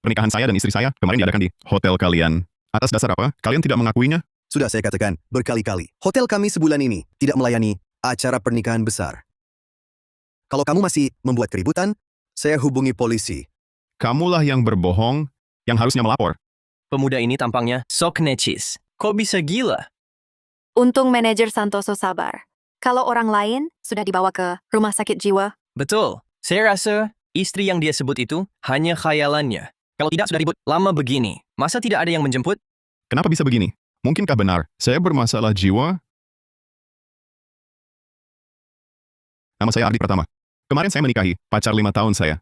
Pernikahan saya dan istri saya kemarin diadakan di hotel kalian. Atas dasar apa? Kalian tidak mengakuinya? Sudah saya katakan berkali-kali. Hotel kami sebulan ini tidak melayani acara pernikahan besar. Kalau kamu masih membuat keributan, saya hubungi polisi. Kamulah yang berbohong, yang harusnya melapor. Pemuda ini tampangnya sok necis. Kok bisa gila? Untung manajer Santoso sabar. Kalau orang lain sudah dibawa ke rumah sakit jiwa. Betul. Saya rasa istri yang dia sebut itu hanya khayalannya. Kalau tidak sudah ribut lama begini. Masa tidak ada yang menjemput? Kenapa bisa begini? Mungkinkah benar saya bermasalah jiwa? Nama saya Ardi Pratama. Kemarin saya menikahi pacar 5 tahun saya.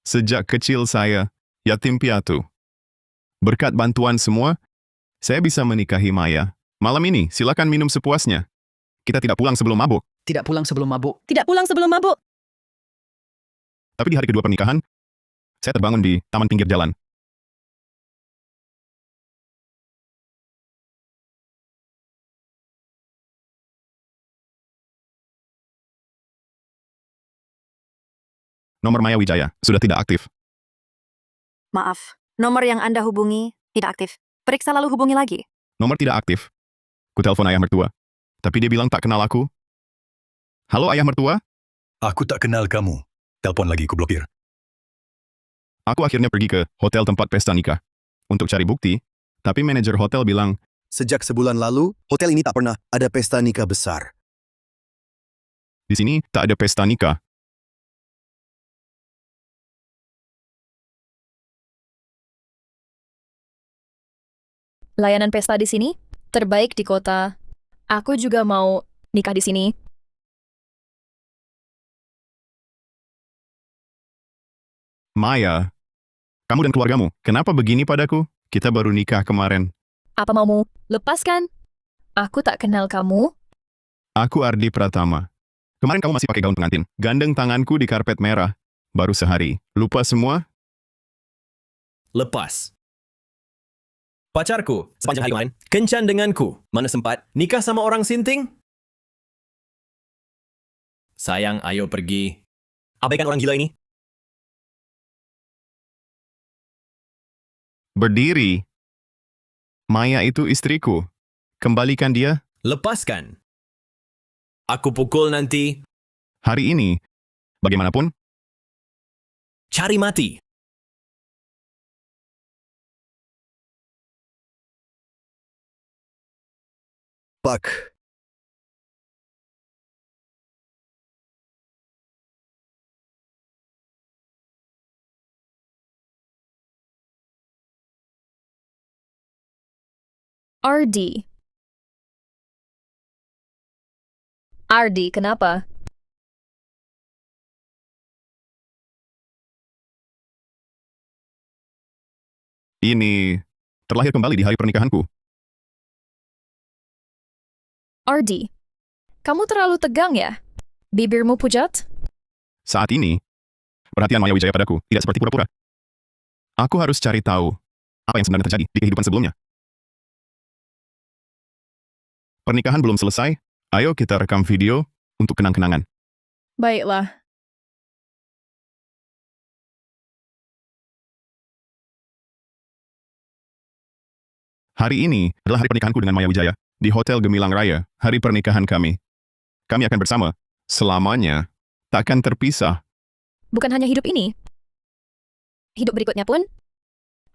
Sejak kecil saya yatim piatu. Berkat bantuan semua, saya bisa menikahi Maya. Malam ini silakan minum sepuasnya. Kita tidak pulang sebelum mabuk. Tidak pulang sebelum mabuk. Tidak pulang sebelum mabuk. Tapi di hari kedua pernikahan, saya terbangun di taman pinggir jalan. Nomor Maya Wijaya sudah tidak aktif. Maaf, nomor yang Anda hubungi tidak aktif. Periksa lalu hubungi lagi. Nomor tidak aktif. Ku telepon ayah mertua. Tapi dia bilang tak kenal aku. Halo ayah mertua? Aku tak kenal kamu. Telepon lagi, ku blokir. Aku akhirnya pergi ke hotel tempat pesta nikah. Untuk cari bukti, tapi manajer hotel bilang, Sejak sebulan lalu, hotel ini tak pernah ada pesta nikah besar. di sini tak ada pesta nikah. Layanan pesta di sini terbaik di kota. Aku juga mau nikah di sini. Maya, kamu dan keluargamu, kenapa begini padaku? Kita baru nikah kemarin. Apa maumu? Lepaskan. Aku tak kenal kamu. Aku Ardi Pratama. Kemarin kamu masih pakai gaun pengantin. Gandeng tanganku di karpet merah. Baru sehari. Lupa semua? Lepas. Pacarku, sepanjang hari kemarin, kencan denganku. Mana sempat nikah sama orang sinting? Sayang, ayo pergi. Abaikan orang gila ini. Berdiri. Maya itu istriku. Kembalikan dia. Lepaskan. Aku pukul nanti. Hari ini, bagaimanapun, Cari mati. Pak, Ardi. Ardi, kenapa? ini terlahir kembali di hari pernikahanku. Ardi, kamu terlalu tegang ya? Bibirmu pucat? Saat ini, perhatian Maya Wijaya padaku tidak seperti pura-pura. Aku harus cari tahu apa yang sebenarnya terjadi di kehidupan sebelumnya. Pernikahan belum selesai, ayo kita rekam video untuk kenang-kenangan. Baiklah. Hari ini adalah hari pernikahanku dengan Maya Wijaya di Hotel Gemilang Raya, hari pernikahan kami. Kami akan bersama selamanya, takkan terpisah. Bukan hanya hidup ini. Hidup berikutnya pun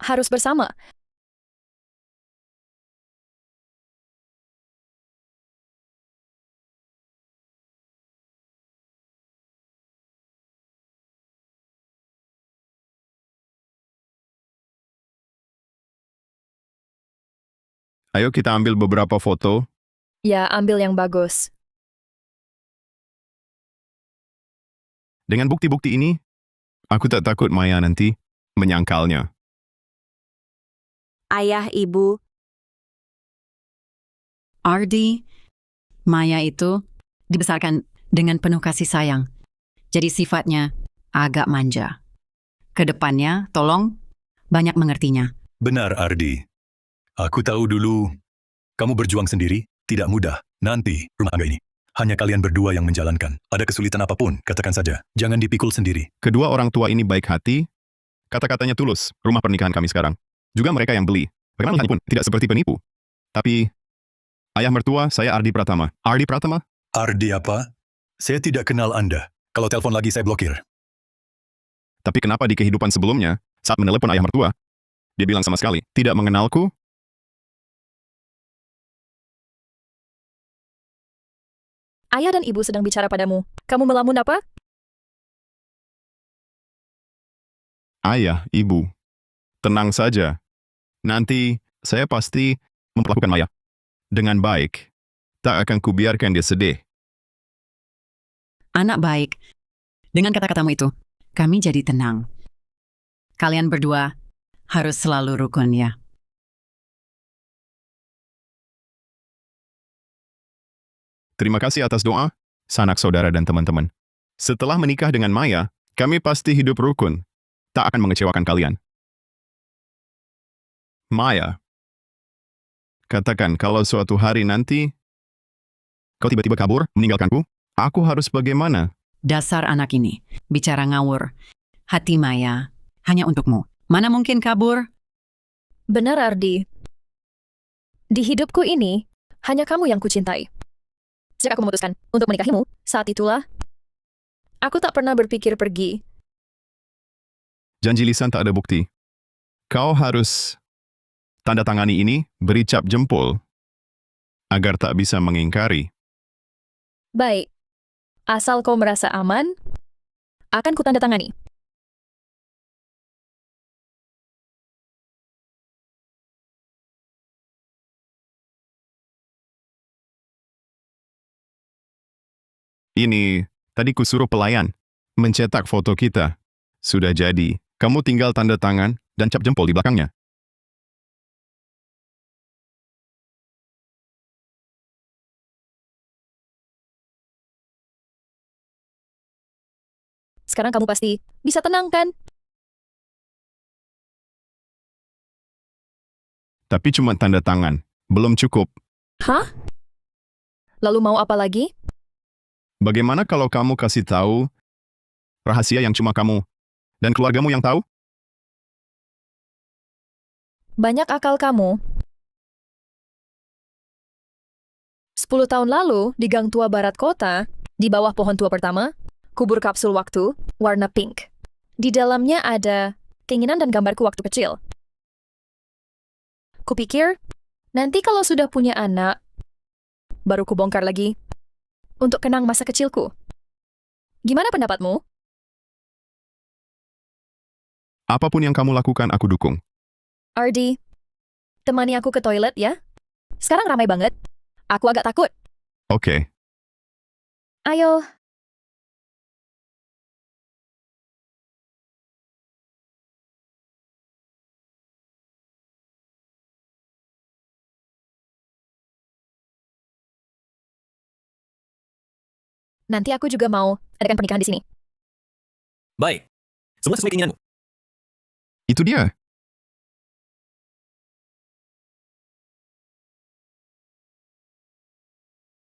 harus bersama. Ayo kita ambil beberapa foto. Ya, ambil yang bagus. Dengan bukti-bukti ini, aku tak takut Maya nanti menyangkalnya. Ayah, ibu, Ardi, Maya itu dibesarkan dengan penuh kasih sayang. Jadi sifatnya agak manja. Kedepannya, tolong banyak mengertinya. Benar, Ardi. Aku tahu dulu kamu berjuang sendiri, tidak mudah. Nanti rumah tangga ini Hanya kalian berdua yang menjalankan. Ada kesulitan apapun, katakan saja. Jangan dipikul sendiri. Kedua orang tua ini baik hati, kata-katanya tulus, rumah pernikahan kami sekarang. Juga mereka yang beli. Bagaimana melihatnya pun tidak seperti penipu. Tapi, ayah mertua saya Ardi Pratama. Ardi Pratama? Ardi apa? Saya tidak kenal Anda. Kalau telepon lagi saya blokir. Tapi kenapa di kehidupan sebelumnya, saat menelepon ayah mertua, dia bilang sama sekali, tidak mengenalku? Ayah dan ibu sedang bicara padamu. Kamu melamun apa? Ayah, ibu. Tenang saja. Nanti, saya pasti memperlakukan Maya dengan baik. Tak akan kubiarkan dia sedih. Anak baik. Dengan kata-katamu itu, kami jadi tenang. Kalian berdua harus selalu rukun ya. Terima kasih atas doa, sanak saudara dan teman-teman. Setelah menikah dengan Maya, kami pasti hidup rukun. Tak akan mengecewakan kalian. Maya, katakan kalau suatu hari nanti kau tiba-tiba kabur, meninggalkanku, aku harus bagaimana? Dasar anak ini, bicara ngawur. Hati Maya, hanya untukmu. Mana mungkin kabur? Benar, Ardi. Di hidupku ini, hanya kamu yang kucintai. Sejak aku memutuskan untuk menikahimu, saat itulah, aku tak pernah berpikir pergi. Janji lisan tak ada bukti. Kau harus tanda tangani ini, beri cap jempol, agar tak bisa mengingkari. Baik, asal kau merasa aman, akan kutandatangani. Ini, tadi kusuruh pelayan mencetak foto kita. Sudah jadi, kamu tinggal tanda tangan dan cap jempol di belakangnya. Sekarang kamu pasti bisa tenang, kan? Tapi cuma tanda tangan, belum cukup. Hah? Lalu mau apa lagi? Bagaimana kalau kamu kasih tahu rahasia yang cuma kamu dan keluargamu yang tahu? Banyak akal kamu. 10 tahun lalu, di Gang Tua Barat Kota, di bawah pohon tua pertama, kubur kapsul waktu, warna pink. Di dalamnya ada keinginan dan gambarku waktu kecil. Kupikir, nanti kalau sudah punya anak, baru kubongkar lagi, untuk kenang masa kecilku. Gimana pendapatmu? Apapun yang kamu lakukan, aku dukung. Ardi, temani aku ke toilet ya. Sekarang ramai banget. Aku agak takut. Oke. Ayo. Nanti aku juga mau adakan pernikahan di sini. Baik. Semua sesuai keinginanmu. Itu dia.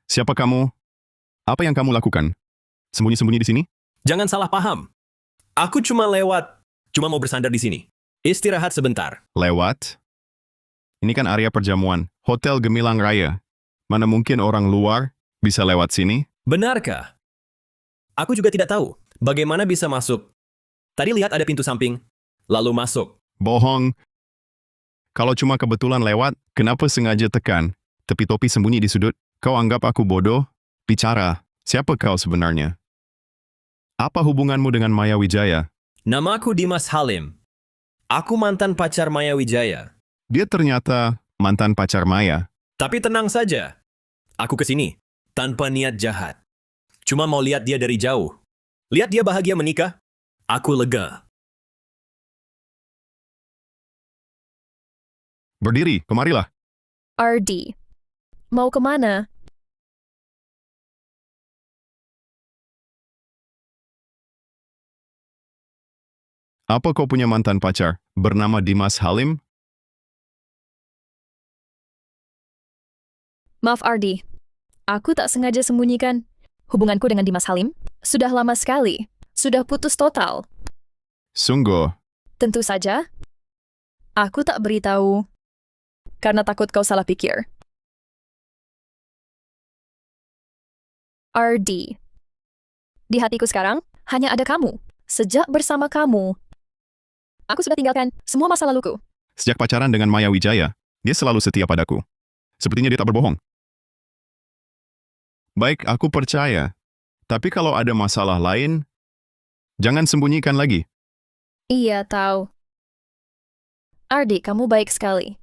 Siapa kamu? Apa yang kamu lakukan? Sembunyi-sembunyi di sini? Jangan salah paham. Aku cuma mau bersandar di sini. Istirahat sebentar. Lewat? Ini kan area perjamuan, Hotel Gemilang Raya. Mana mungkin orang luar bisa lewat sini? Benarkah? Aku juga tidak tahu bagaimana bisa masuk. Tadi lihat ada pintu samping, lalu masuk. Bohong. Kalau cuma kebetulan lewat, kenapa sengaja tekan? Tepi topi sembunyi di sudut. Kau anggap aku bodoh? Bicara, siapa kau sebenarnya? Apa hubunganmu dengan Maya Wijaya? Namaku Dimas Halim. Aku mantan pacar Maya Wijaya. Dia ternyata mantan pacar Maya. Tapi tenang saja. Aku kesini tanpa niat jahat. Cuma mau lihat dia dari jauh. Lihat dia bahagia menikah. Aku lega. Berdiri, kemarilah. Ardi, mau kemana? Apa kau punya mantan pacar bernama Dimas Halim? Maaf Ardi, Aku tak sengaja sembunyikan. Hubunganku dengan Dimas Halim sudah lama sekali. Sudah putus total. Sungguh, Tentu saja. Aku tak beritahu. Karena takut kau salah pikir. RD. Di hatiku sekarang, hanya ada kamu. Sejak bersama kamu, aku sudah tinggalkan semua masa laluku. sejak pacaran dengan Maya Wijaya, dia selalu setia padaku. Sepertinya dia tak berbohong. Baik, aku percaya. Tapi kalau ada masalah lain, jangan sembunyikan lagi. Iya, tahu. Ardi, kamu baik sekali.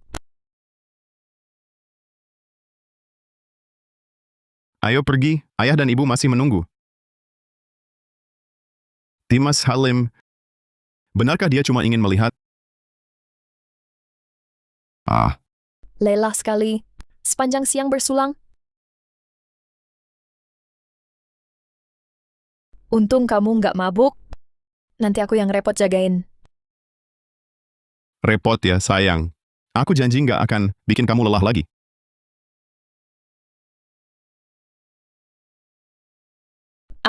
Ayo pergi, ayah dan ibu masih menunggu. Dimas Halim, benarkah dia cuma ingin melihat? Lelah sekali. Sepanjang siang bersulang. Untung kamu nggak mabuk. Nanti aku yang repot jagain. Repot ya, sayang. Aku janji nggak akan bikin kamu lelah lagi.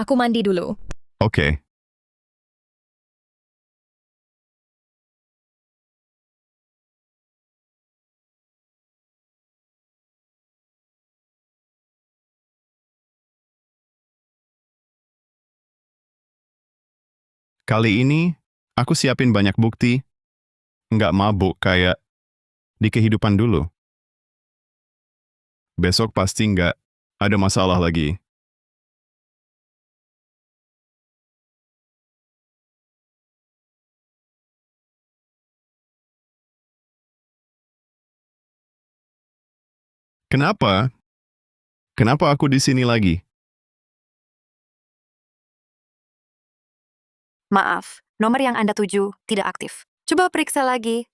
Aku mandi dulu. Oke. Kali ini, aku siapin banyak bukti. Nggak mabuk kayak di kehidupan dulu. Besok pasti nggak ada masalah lagi. Kenapa? Kenapa aku di sini lagi? Maaf, nomor yang Anda tuju tidak aktif. Coba periksa lagi.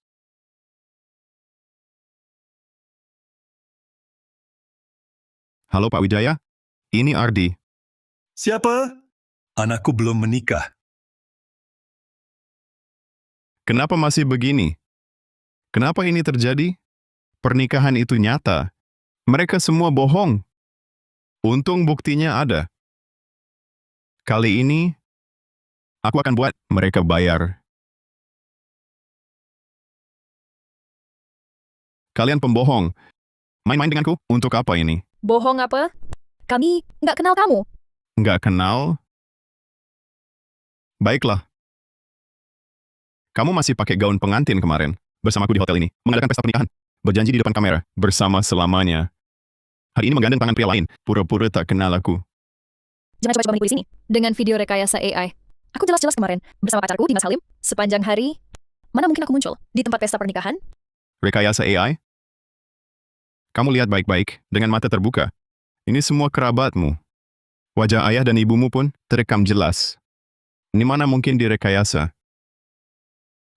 Halo Pak Wijaya, ini Ardi. Siapa? Anakku belum menikah. Kenapa masih begini? Kenapa ini terjadi? Pernikahan itu nyata. Mereka semua bohong. Untung buktinya ada. Kali ini, aku akan buat mereka bayar. Kalian pembohong. Main-main denganku, untuk apa ini? Bohong apa? Kami nggak kenal kamu. Nggak kenal? Baiklah. Kamu masih pakai gaun pengantin kemarin, bersamaku di hotel ini, mengadakan pesta pernikahan. Berjanji di depan kamera, bersama selamanya. Hari ini menggandeng tangan pria lain, pura-pura tak kenal aku. Jangan coba-coba menipu di sini. Dengan video rekayasa AI. Aku jelas-jelas kemarin bersama pacarku Dimas Halim sepanjang hari. Mana mungkin aku muncul di tempat pesta pernikahan? Rekayasa AI? Kamu lihat baik-baik, dengan mata terbuka. Ini semua kerabatmu. Wajah ayah dan ibumu pun terekam jelas. Ini mana mungkin direkayasa?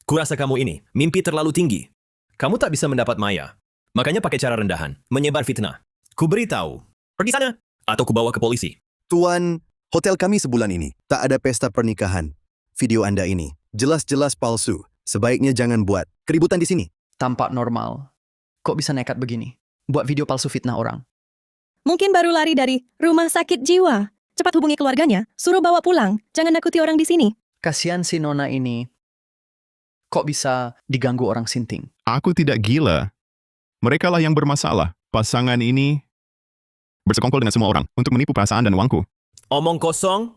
Kurasa kamu ini mimpi terlalu tinggi. Kamu tak bisa mendapat Maya. Makanya pakai cara rendahan, menyebar fitnah. Ku beritahu, pergi sana, atau ku bawa ke polisi. Tuan, hotel kami sebulan ini tak ada pesta pernikahan. Video Anda ini jelas-jelas palsu. Sebaiknya jangan buat keributan di sini. Tampak normal. Kok bisa nekat begini? Buat video palsu fitnah orang. Mungkin baru lari dari rumah sakit jiwa. Cepat hubungi keluarganya, suruh bawa pulang. Jangan nakuti orang di sini. Kasihan si Nona ini. Kok bisa diganggu orang sinting? Aku tidak gila. Mereka lah yang bermasalah. Pasangan ini bersekongkol dengan semua orang untuk menipu perasaan dan uangku. Omong kosong,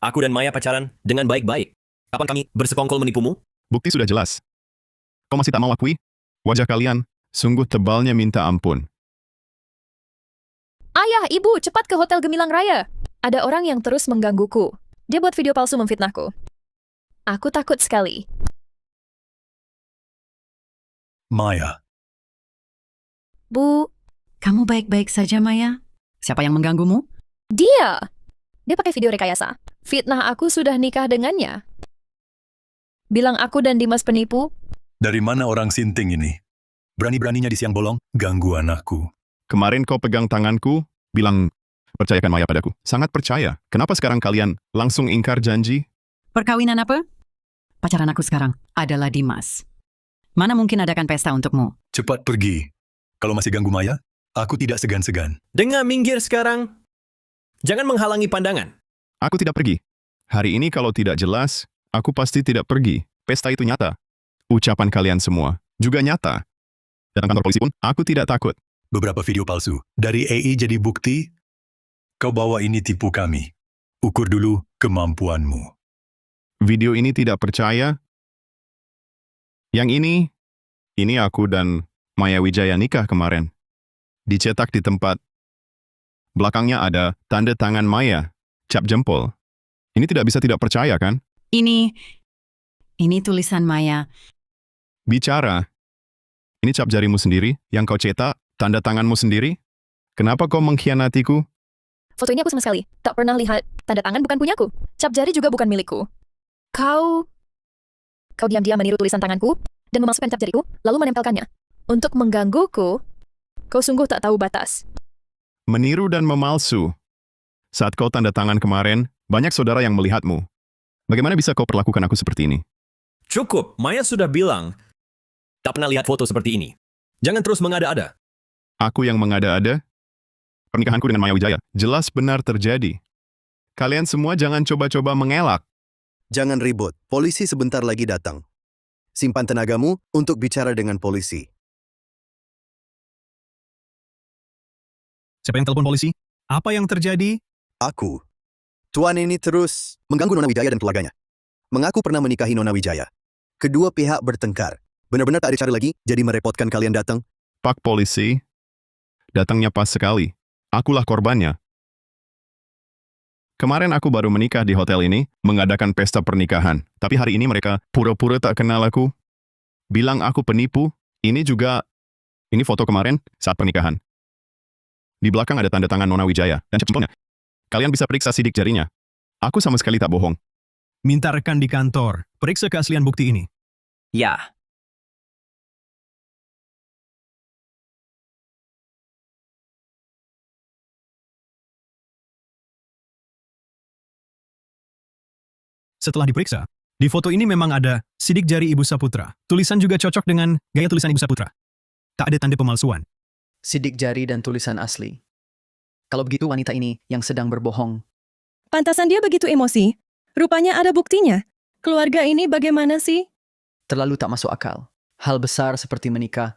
aku dan Maya pacaran dengan baik-baik. Kapan kami bersekongkol menipumu? Bukti sudah jelas. Kau masih tak mau akui? Wajah kalian sungguh tebalnya minta ampun. Ayah, ibu, cepat ke Hotel Gemilang Raya. Ada orang yang terus menggangguku. Dia buat video palsu memfitnahku. Aku takut sekali. Maya, Bu, kamu baik-baik saja, Maya? Siapa yang mengganggumu? Dia pakai video rekayasa. Fitnah aku sudah nikah dengannya. Bilang aku dan Dimas penipu. dari mana orang sinting ini? Berani-beraninya di siang bolong, ganggu anakku. Kemarin kau pegang tanganku, bilang, percayakan Maya padaku. Sangat percaya. Kenapa sekarang kalian langsung ingkar janji? Perkawinan apa? Pacaran aku sekarang adalah Dimas. Mana mungkin adakan pesta untukmu? Cepat pergi. Kalau masih ganggu Maya, Aku tidak segan-segan. Dengar minggir sekarang. Jangan menghalangi pandangan. Aku tidak pergi. Hari ini kalau tidak jelas, aku pasti tidak pergi. Pesta itu nyata. Ucapan kalian semua juga nyata. Datang kantor polisi pun, aku tidak takut. Beberapa video palsu. Dari AI jadi bukti, kau bawa ini tipu kami. Ukur dulu kemampuanmu. Video ini tidak percaya. Yang ini aku dan Maya Wijaya nikah kemarin. Dicetak di tempat. Belakangnya ada tanda tangan Maya, cap jempol. Ini tidak bisa tidak percaya, kan? Ini tulisan Maya. Bicara. Ini cap jarimu sendiri, yang kau cetak, tanda tanganmu sendiri. Kenapa kau mengkhianatiku? Foto ini aku sama sekali tak pernah lihat. Tanda tangan bukan punyaku. Cap jari juga bukan milikku. Kau diam-diam meniru tulisan tanganku dan memasukkan cap jariku, lalu menempelkannya. Untuk menggangguku, kau sungguh tak tahu batas. Meniru dan memalsu. Saat kau tanda tangan kemarin, banyak saudara yang melihatmu. Bagaimana bisa kau perlakukan aku seperti ini? Cukup, Maya sudah bilang. Tak pernah lihat foto seperti ini. Jangan terus mengada-ada. Aku yang mengada-ada? Pernikahanku dengan Maya Wijaya jelas benar terjadi. Kalian semua jangan coba-coba mengelak. Jangan ribut, polisi sebentar lagi datang. Simpan tenagamu untuk bicara dengan polisi. Siapa yang telepon polisi? Apa yang terjadi? Aku. Tuan ini terus mengganggu Nona Wijaya dan keluarganya. Mengaku pernah menikahi Nona Wijaya. Kedua pihak bertengkar. Benar-benar tak ada cara lagi, jadi merepotkan kalian datang. Pak polisi, datangnya pas sekali. Akulah korbannya. Kemarin aku baru menikah di hotel ini, mengadakan pesta pernikahan. Tapi hari ini mereka pura-pura tak kenal aku. Bilang aku penipu. Ini foto kemarin saat pernikahan. Di belakang ada tanda tangan Nona Wijaya dan cap jempolnya. Kalian bisa periksa sidik jarinya. Aku sama sekali tak bohong. Minta rekan di kantor, periksa keaslian bukti ini. Ya. Setelah diperiksa, di foto ini memang ada sidik jari Ibu Saputra. Tulisan juga cocok dengan gaya tulisan Ibu Saputra. Tak ada tanda pemalsuan. Sidik jari dan tulisan asli. Kalau begitu wanita ini yang sedang berbohong. Pantasan dia begitu emosi. Rupanya ada buktinya. Keluarga ini bagaimana sih? Terlalu tak masuk akal. Hal besar seperti menikah.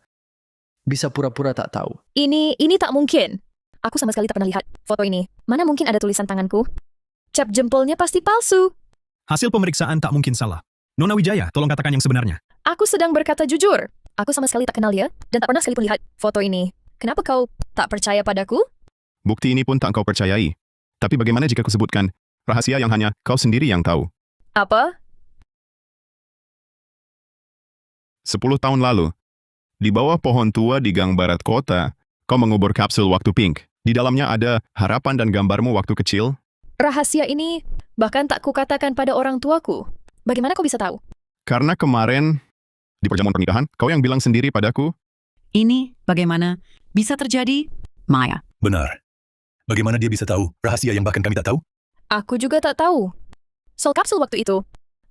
Bisa pura-pura tak tahu. Ini tak mungkin. Aku sama sekali tak pernah lihat foto ini. Mana mungkin ada tulisan tanganku? Cap jempolnya pasti palsu. Hasil pemeriksaan tak mungkin salah. Nona Wijaya, tolong katakan yang sebenarnya. Aku sedang berkata jujur. Aku sama sekali tak kenal dia dan tak pernah sekalipun lihat foto ini. Kenapa kau tak percaya padaku? Bukti ini pun tak kau percayai. Tapi bagaimana jika kusebutkan rahasia yang hanya kau sendiri yang tahu? Apa? 10 tahun lalu, di bawah pohon tua di gang barat kota, kau mengubur kapsul waktu pink. Di dalamnya ada harapan dan gambarmu waktu kecil. Rahasia ini bahkan tak kukatakan pada orang tuaku. Bagaimana kau bisa tahu? Karena kemarin, di perjamuan pernikahan, kau yang bilang sendiri padaku. Ini bagaimana bisa terjadi? Maya. Benar. Bagaimana dia bisa tahu rahasia yang bahkan kami tak tahu? Aku juga tak tahu. Soal kapsul waktu itu,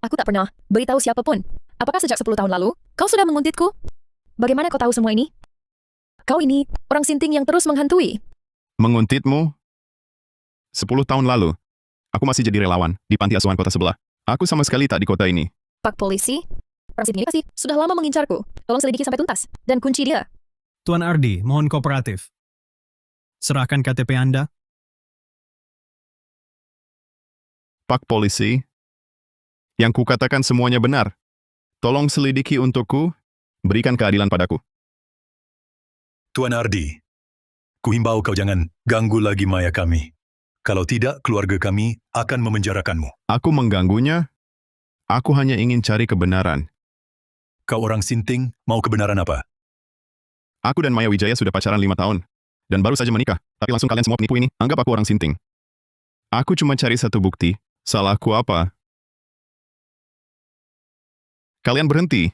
aku tak pernah beritahu siapapun. Apakah sejak 10 tahun lalu, kau sudah menguntitku? Bagaimana kau tahu semua ini? Kau ini orang sinting yang terus menghantui. Menguntitmu? 10 tahun lalu, aku masih jadi relawan di panti asuhan kota sebelah. Aku sama sekali tak di kota ini. Pak polisi, orang sinting ini pasti sudah lama mengincarku. Tolong selidiki sampai tuntas dan kunci dia. Tuan Ardi, mohon kooperatif. Serahkan KTP Anda. Pak polisi, yang kukatakan semuanya benar. Tolong selidiki untukku, berikan keadilan padaku. Tuan Ardi, kuhimbau kau jangan ganggu lagi Maya kami. Kalau tidak, keluarga kami akan memenjarakanmu. Aku mengganggunya? Aku hanya ingin cari kebenaran. Kau orang sinting, mau kebenaran apa? Aku dan Maya Wijaya sudah pacaran 5 tahun. Dan baru saja menikah. Tapi langsung kalian semua penipu ini, anggap aku orang sinting. Aku cuma cari satu bukti. Salahku apa? Kalian berhenti.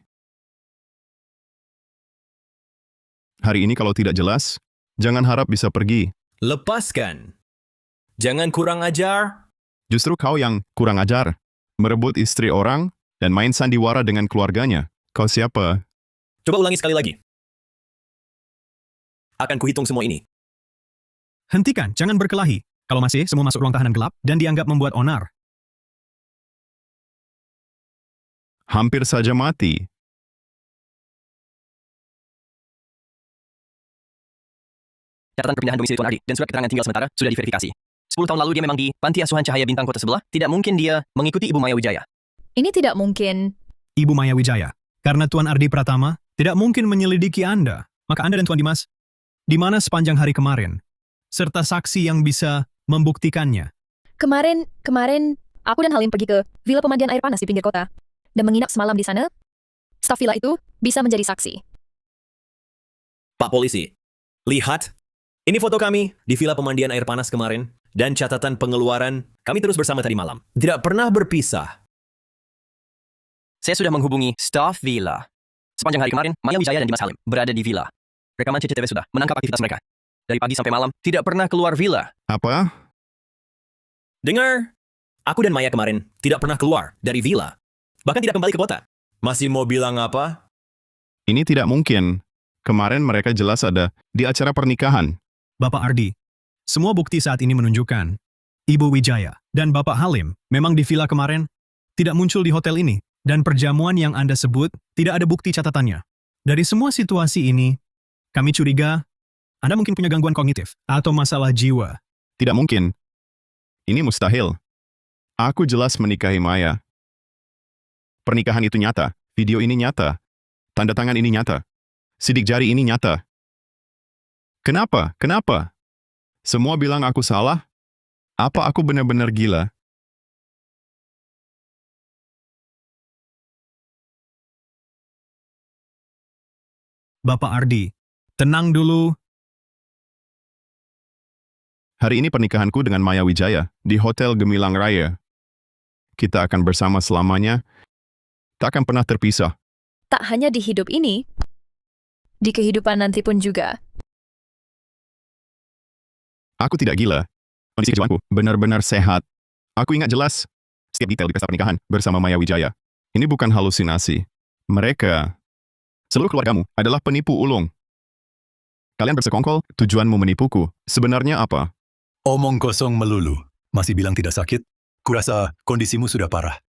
Hari ini kalau tidak jelas, jangan harap bisa pergi. Lepaskan. Jangan kurang ajar. Justru kau yang kurang ajar. Merebut istri orang dan main sandiwara dengan keluarganya. Kau siapa? Coba ulangi sekali lagi. Akan kuhitung semua ini. Hentikan, jangan berkelahi. Kalau masih, semua masuk ruang tahanan gelap dan dianggap membuat onar. Hampir saja mati. Catatan perpindahan domisili Tuan Ardi dan surat keterangan tinggal sementara sudah diverifikasi. 10 tahun lalu dia memang di Panti Asuhan Cahaya Bintang Kota sebelah. Tidak mungkin dia mengikuti Ibu Maya Wijaya. Ini tidak mungkin. Ibu Maya Wijaya, karena Tuan Ardi Pratama tidak mungkin menyelidiki Anda, maka Anda dan Tuan Dimas, di mana sepanjang hari kemarin, serta saksi yang bisa membuktikannya. Kemarin, aku dan Halim pergi ke Villa Pemandian Air Panas di pinggir kota dan menginap semalam di sana. Staf villa itu bisa menjadi saksi. Pak Polisi, lihat. Ini foto kami di Villa Pemandian Air Panas kemarin dan catatan pengeluaran kami terus bersama tadi malam. Tidak pernah berpisah. Saya sudah menghubungi staf villa. Sepanjang hari kemarin, Maya Wijaya dan Dimas Halim berada di villa. Rekaman CCTV sudah menangkap aktivitas mereka. Dari pagi sampai malam, tidak pernah keluar villa. Apa? Dengar, aku dan Maya kemarin tidak pernah keluar dari villa. Bahkan tidak kembali ke kota. Masih mau bilang apa? Ini tidak mungkin. Kemarin mereka jelas ada di acara pernikahan. Bapak Ardi, semua bukti saat ini menunjukkan Ibu Wijaya dan Bapak Halim memang di villa kemarin tidak muncul di hotel ini, dan perjamuan yang Anda sebut tidak ada bukti catatannya. Dari semua situasi ini, kami curiga Anda mungkin punya gangguan kognitif atau masalah jiwa. Tidak mungkin. Ini mustahil. Aku jelas menikahi Maya. Pernikahan itu nyata. Video ini nyata. Tanda tangan ini nyata. Sidik jari ini nyata. Kenapa? Kenapa? Semua bilang aku salah? Apa aku benar-benar gila? Bapak Ardi, tenang dulu. Hari ini pernikahanku dengan Maya Wijaya di Hotel Gemilang Raya. Kita akan bersama selamanya. Tak akan pernah terpisah. Tak hanya di hidup ini, di kehidupan nanti pun juga. Aku tidak gila. Kondisi kejiwaanku benar-benar sehat. Aku ingat jelas setiap detail di pesta pernikahan bersama Maya Wijaya. Ini bukan halusinasi. Mereka, seluruh keluargamu, adalah penipu ulung. Kalian bersekongkol, tujuanmu menipuku. Sebenarnya apa? Omong kosong melulu. Masih bilang tidak sakit? Kurasa kondisimu sudah parah.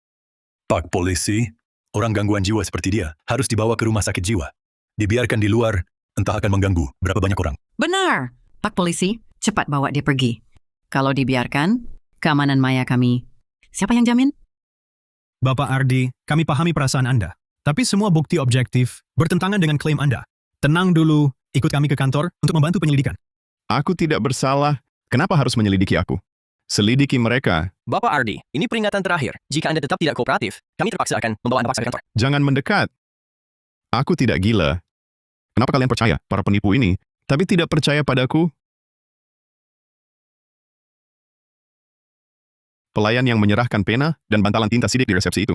Pak Polisi, orang gangguan jiwa seperti dia harus dibawa ke rumah sakit jiwa. Dibiarkan di luar, entah akan mengganggu berapa banyak orang. Benar, Pak Polisi, cepat bawa dia pergi. Kalau dibiarkan, keamanan Maya kami, siapa yang jamin? Bapak Ardi, kami pahami perasaan Anda. Tapi semua bukti objektif bertentangan dengan klaim Anda. Tenang dulu, ikut kami ke kantor untuk membantu penyelidikan. Aku tidak bersalah. Kenapa harus menyelidiki aku? Selidiki mereka. Bapak Ardi, ini peringatan terakhir. Jika Anda tetap tidak kooperatif, kami terpaksa akan membawa Anda paksa ke kantor. Jangan mendekat. Aku tidak gila. Kenapa kalian percaya para penipu ini, tapi tidak percaya padaku? Pelayan yang menyerahkan pena dan bantalan tinta sidik di resepsi itu.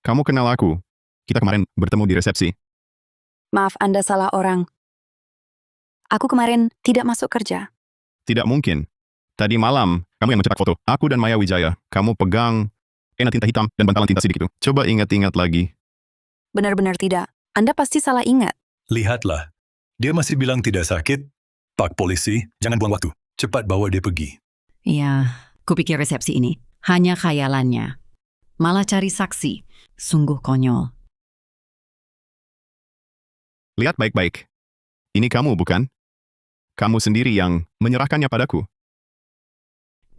Kamu kenal aku. Kita kemarin bertemu di resepsi. Maaf, Anda salah orang. Aku kemarin tidak masuk kerja. Tidak mungkin. Tadi malam, kamu yang mencetak foto. Aku dan Maya Wijaya. Kamu pegang pena tinta hitam dan bantalan tinta sidik itu. Coba ingat-ingat lagi. Benar-benar tidak. Anda pasti salah ingat. Lihatlah, dia masih bilang tidak sakit. Pak Polisi, jangan buang waktu. Cepat bawa dia pergi. Ya, kupikir resepsi ini hanya khayalannya. Malah cari saksi. Sungguh konyol. Lihat baik-baik. Ini kamu, bukan? Kamu sendiri yang menyerahkannya padaku.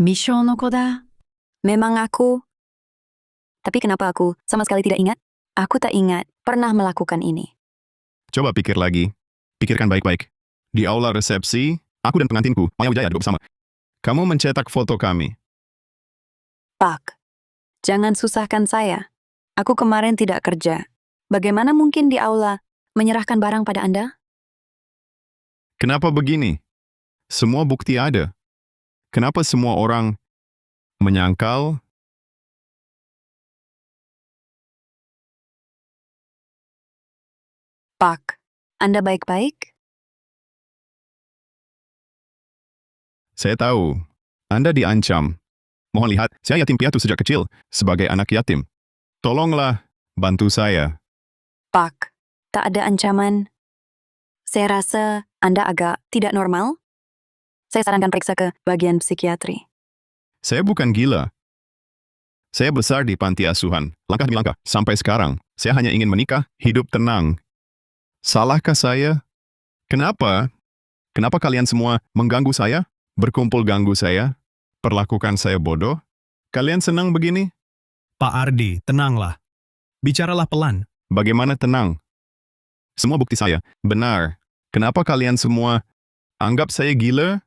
Misho no koda. Memang aku. Tapi kenapa aku sama sekali tidak ingat? Aku tak ingat pernah melakukan ini. Coba pikir lagi. Pikirkan baik-baik. Di aula resepsi, aku dan pengantinku, Maya Wijaya, duduk bersama. Kamu mencetak foto kami. Pak, jangan susahkan saya. Aku kemarin tidak kerja. Bagaimana mungkin di aula menyerahkan barang pada Anda? Kenapa begini? Semua bukti ada. Kenapa semua orang menyangkal? Pak, Anda baik-baik? Saya tahu, Anda diancam. Mohon lihat, saya yatim piatu sejak kecil, sebagai anak yatim. Tolonglah, bantu saya. Pak, tak ada ancaman. Saya rasa Anda agak tidak normal. Saya sarankan periksa ke bagian psikiatri. Saya bukan gila. Saya besar di panti asuhan, langkah demi langkah, sampai sekarang. Saya hanya ingin menikah, hidup tenang. Salahkah saya? Kenapa? Kenapa kalian semua mengganggu saya? Berkumpul ganggu saya? Perlakukan saya bodoh? Kalian senang begini? Pak Ardi, tenanglah. Bicaralah pelan. Bagaimana tenang? Semua bukti saya benar. Kenapa kalian semua anggap saya gila?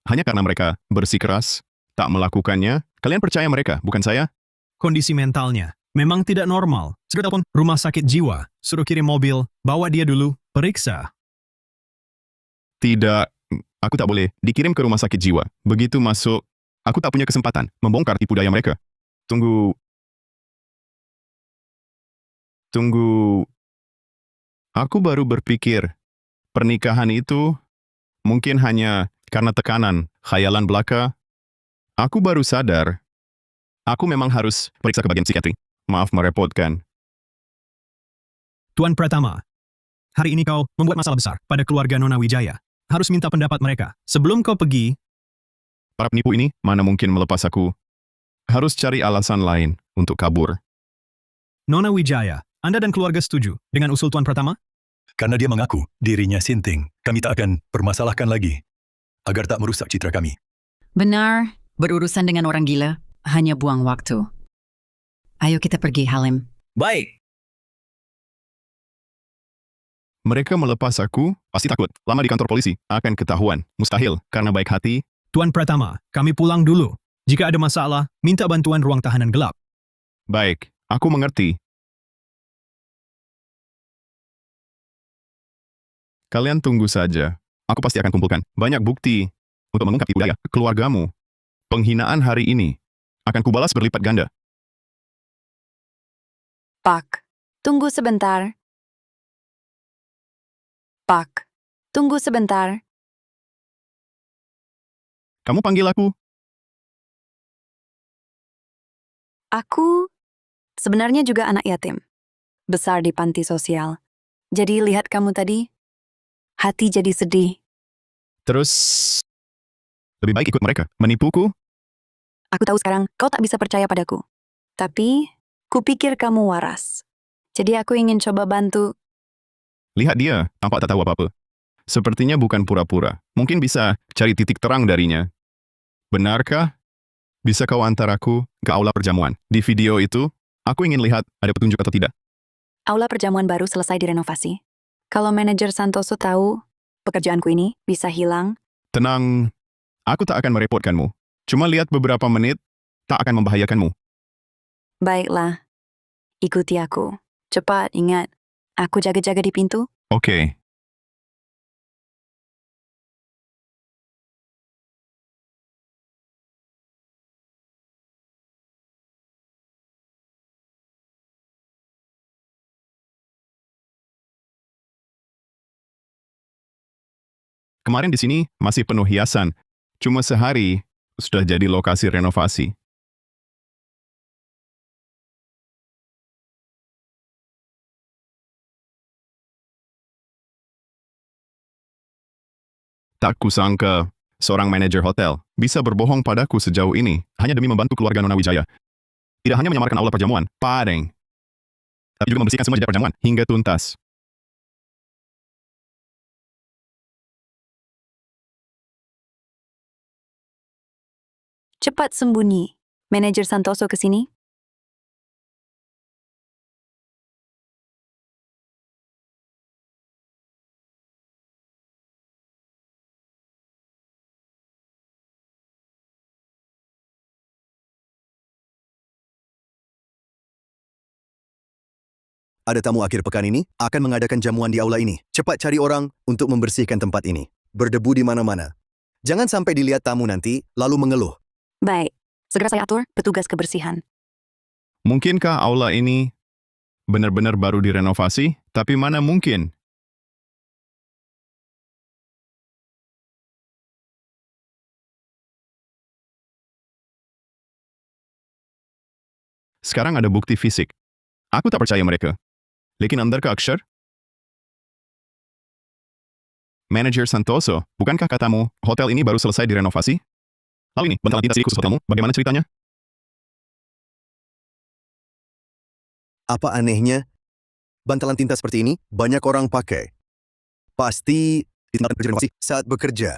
Hanya karena mereka bersikeras, tak melakukannya. Kalian percaya mereka, bukan saya? Kondisi mentalnya memang tidak normal. Segera telepon rumah sakit jiwa. Suruh kirim mobil, bawa dia dulu, periksa. Tidak, aku tak boleh dikirim ke rumah sakit jiwa. Begitu masuk, aku tak punya kesempatan membongkar tipu daya mereka. Tunggu. Aku baru berpikir, pernikahan itu mungkin hanya karena tekanan, khayalan belaka. Aku baru sadar, aku memang harus periksa ke bagian psikiatri. Maaf merepotkan. Tuan Pratama, hari ini kau membuat masalah besar pada keluarga Nona Wijaya. Harus minta pendapat mereka. Sebelum kau pergi, Para penipu ini mana mungkin melepas aku. Harus cari alasan lain untuk kabur. Nona Wijaya, Anda dan keluarga setuju dengan usul Tuan Pratama? Karena dia mengaku dirinya sinting, kami tak akan permasalahkan lagi agar tak merusak citra kami. Benar, berurusan dengan orang gila hanya buang waktu. Ayo kita pergi, Halim. Baik. Mereka melepas aku, pasti takut. Lama di kantor polisi, akan ketahuan. Mustahil, karena baik hati. Tuan Pratama, kami pulang dulu. Jika ada masalah, minta bantuan ruang tahanan gelap. Baik, aku mengerti. Kalian tunggu saja. Aku pasti akan kumpulkan banyak bukti untuk mengungkap tipu daya keluargamu. Penghinaan hari ini akan kubalas berlipat ganda. Pak, tunggu sebentar. Pak, tunggu sebentar. Kamu panggil aku? Aku sebenarnya juga anak yatim. Besar di panti sosial. Jadi lihat kamu tadi, hati jadi sedih. Terus, lebih baik ikut mereka, menipuku. Aku tahu sekarang kau tak bisa percaya padaku. Tapi, kupikir kamu waras. Jadi aku ingin coba bantu. Lihat dia, tampak tak tahu apa-apa. Sepertinya bukan pura-pura. Mungkin bisa cari titik terang darinya. Benarkah? Bisa kau antar aku ke aula perjamuan? Di video itu, aku ingin lihat ada petunjuk atau tidak. Aula perjamuan baru selesai direnovasi. Kalau manajer Santoso tahu, pekerjaanku ini bisa hilang. Tenang, aku tak akan merepotkanmu. Cuma lihat beberapa menit, tak akan membahayakanmu. Baiklah, ikuti aku. Cepat, ingat. Aku jaga-jaga di pintu. Oke. Kemarin di sini masih penuh hiasan. Cuma sehari, sudah jadi lokasi renovasi. Tak kusangka, seorang manajer hotel bisa berbohong padaku sejauh ini hanya demi membantu keluarga Nona Wijaya. Tidak hanya menyamarkan aula perjamuan, padeng, tapi juga membersihkan semua jejak perjamuan hingga tuntas. Cepat sembunyi. Manajer Santoso ke sini. Ada tamu akhir pekan ini akan mengadakan jamuan di aula ini. Cepat cari orang untuk membersihkan tempat ini. Berdebu di mana-mana. Jangan sampai dilihat tamu nanti, lalu mengeluh. Baik, segera saya atur petugas kebersihan. Mungkinkah aula ini benar-benar baru direnovasi? Tapi mana mungkin? Sekarang ada bukti fisik. Aku tak percaya mereka. Lekin andar ka akshar? Manager Santoso, bukankah katamu hotel ini baru selesai direnovasi? Lalu ini, bantalan tinta sidik khusus hotelmu, bagaimana ceritanya? Apa anehnya? Bantalan tinta seperti ini banyak orang pakai. Pasti ditinggalkan kerja renovasi saat bekerja.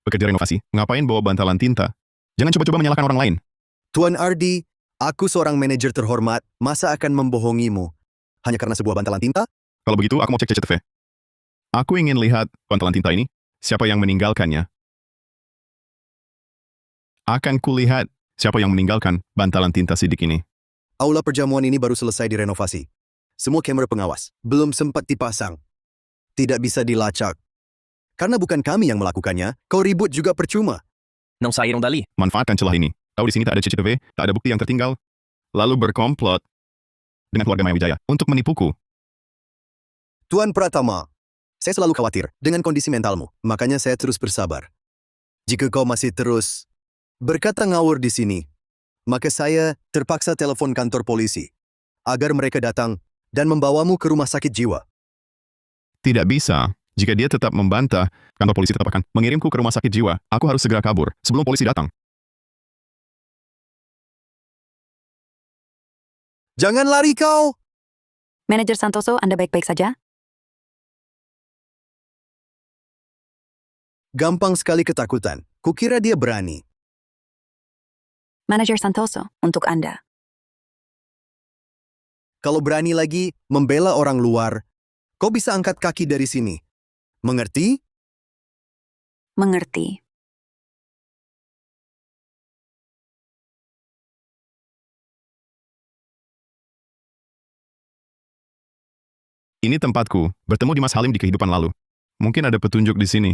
Bekerja renovasi, ngapain bawa bantalan tinta? Jangan coba-coba menyalahkan orang lain. Tuan Ardi, aku seorang manajer terhormat, masa akan membohongimu? Hanya karena sebuah bantalan tinta? Kalau begitu, aku mau cek CCTV. Aku ingin lihat bantalan tinta ini, siapa yang meninggalkannya. Akan kulihat siapa yang meninggalkan bantalan tinta sidik ini. Aula perjamuan ini baru selesai direnovasi. Semua kamera pengawas belum sempat dipasang. Tidak bisa dilacak. Karena bukan kami yang melakukannya, kau ribut juga percuma. Nang sayang dali. Manfaatkan celah ini. Tahu di sini tak ada CCTV, tak ada bukti yang tertinggal. Lalu berkomplot dengan keluarga Maya Wijaya untuk menipuku. Tuan Pratama, saya selalu khawatir dengan kondisi mentalmu, makanya saya terus bersabar. Jika kau masih terus berkata ngawur di sini, maka saya terpaksa telepon kantor polisi agar mereka datang dan membawamu ke rumah sakit jiwa. Tidak bisa. Jika dia tetap membantah, kantor polisi tetap akan mengirimku ke rumah sakit jiwa. Aku harus segera kabur sebelum polisi datang. Jangan lari kau! Manajer Santoso, Anda baik-baik saja? Gampang sekali ketakutan. Kukira dia berani. Manajer Santoso, untuk Anda. Kalau berani lagi membela orang luar, kau bisa angkat kaki dari sini. Mengerti? Mengerti. Ini tempatku, bertemu di Mas Halim di kehidupan lalu. Mungkin ada petunjuk di sini.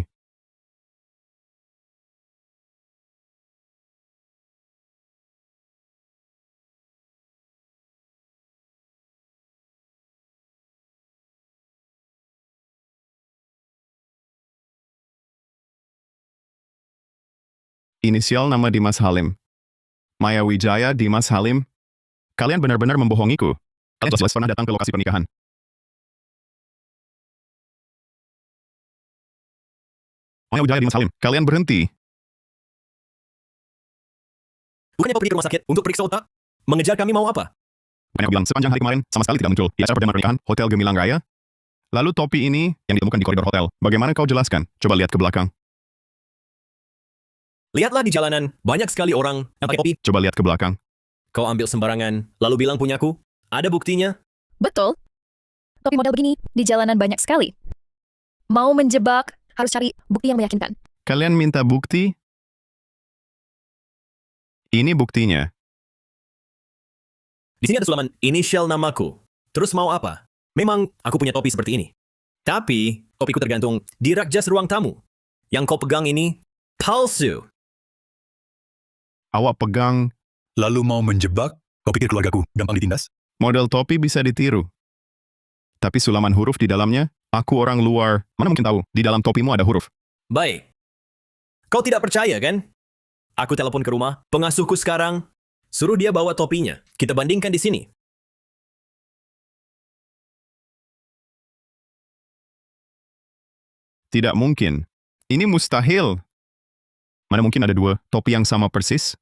Inisial nama Dimas Halim. Maya Wijaya, Dimas Halim. Kalian benar-benar membohongiku. Kalian jelas-jelas pernah datang ke lokasi pernikahan. Maya Wijaya, Dimas Halim. Kalian berhenti. Bukannya kau pergi ke rumah sakit untuk periksa otak? Mengejar kami mau apa? Bukannya kau bilang sepanjang hari kemarin sama sekali tidak muncul di acara perdana pernikahan Hotel Gemilang Raya? Lalu topi ini yang ditemukan di koridor hotel. Bagaimana kau jelaskan? Coba lihat ke belakang. Lihatlah di jalanan, banyak sekali orang yang pakai topi. Coba lihat ke belakang. Kau ambil sembarangan, lalu bilang punyaku. Ada buktinya? Betul. Topi model begini di jalanan banyak sekali. Mau menjebak, harus cari bukti yang meyakinkan. Kalian minta bukti? Ini buktinya. Di sini ada sulaman inisial namaku. Terus mau apa? Memang aku punya topi seperti ini. Tapi, topiku tergantung di rak jas ruang tamu. Yang kau pegang ini palsu. Awak pegang. Lalu mau menjebak? Kau pikir keluargaku gampang ditindas? Model topi bisa ditiru. Tapi sulaman huruf di dalamnya, aku orang luar. Mana mungkin tahu, di dalam topimu ada huruf. Baik. Kau tidak percaya, kan? Aku telepon ke rumah, pengasuhku sekarang. Suruh dia bawa topinya. Kita bandingkan di sini. Tidak mungkin. Ini mustahil. Mana mungkin ada dua topi yang sama persis?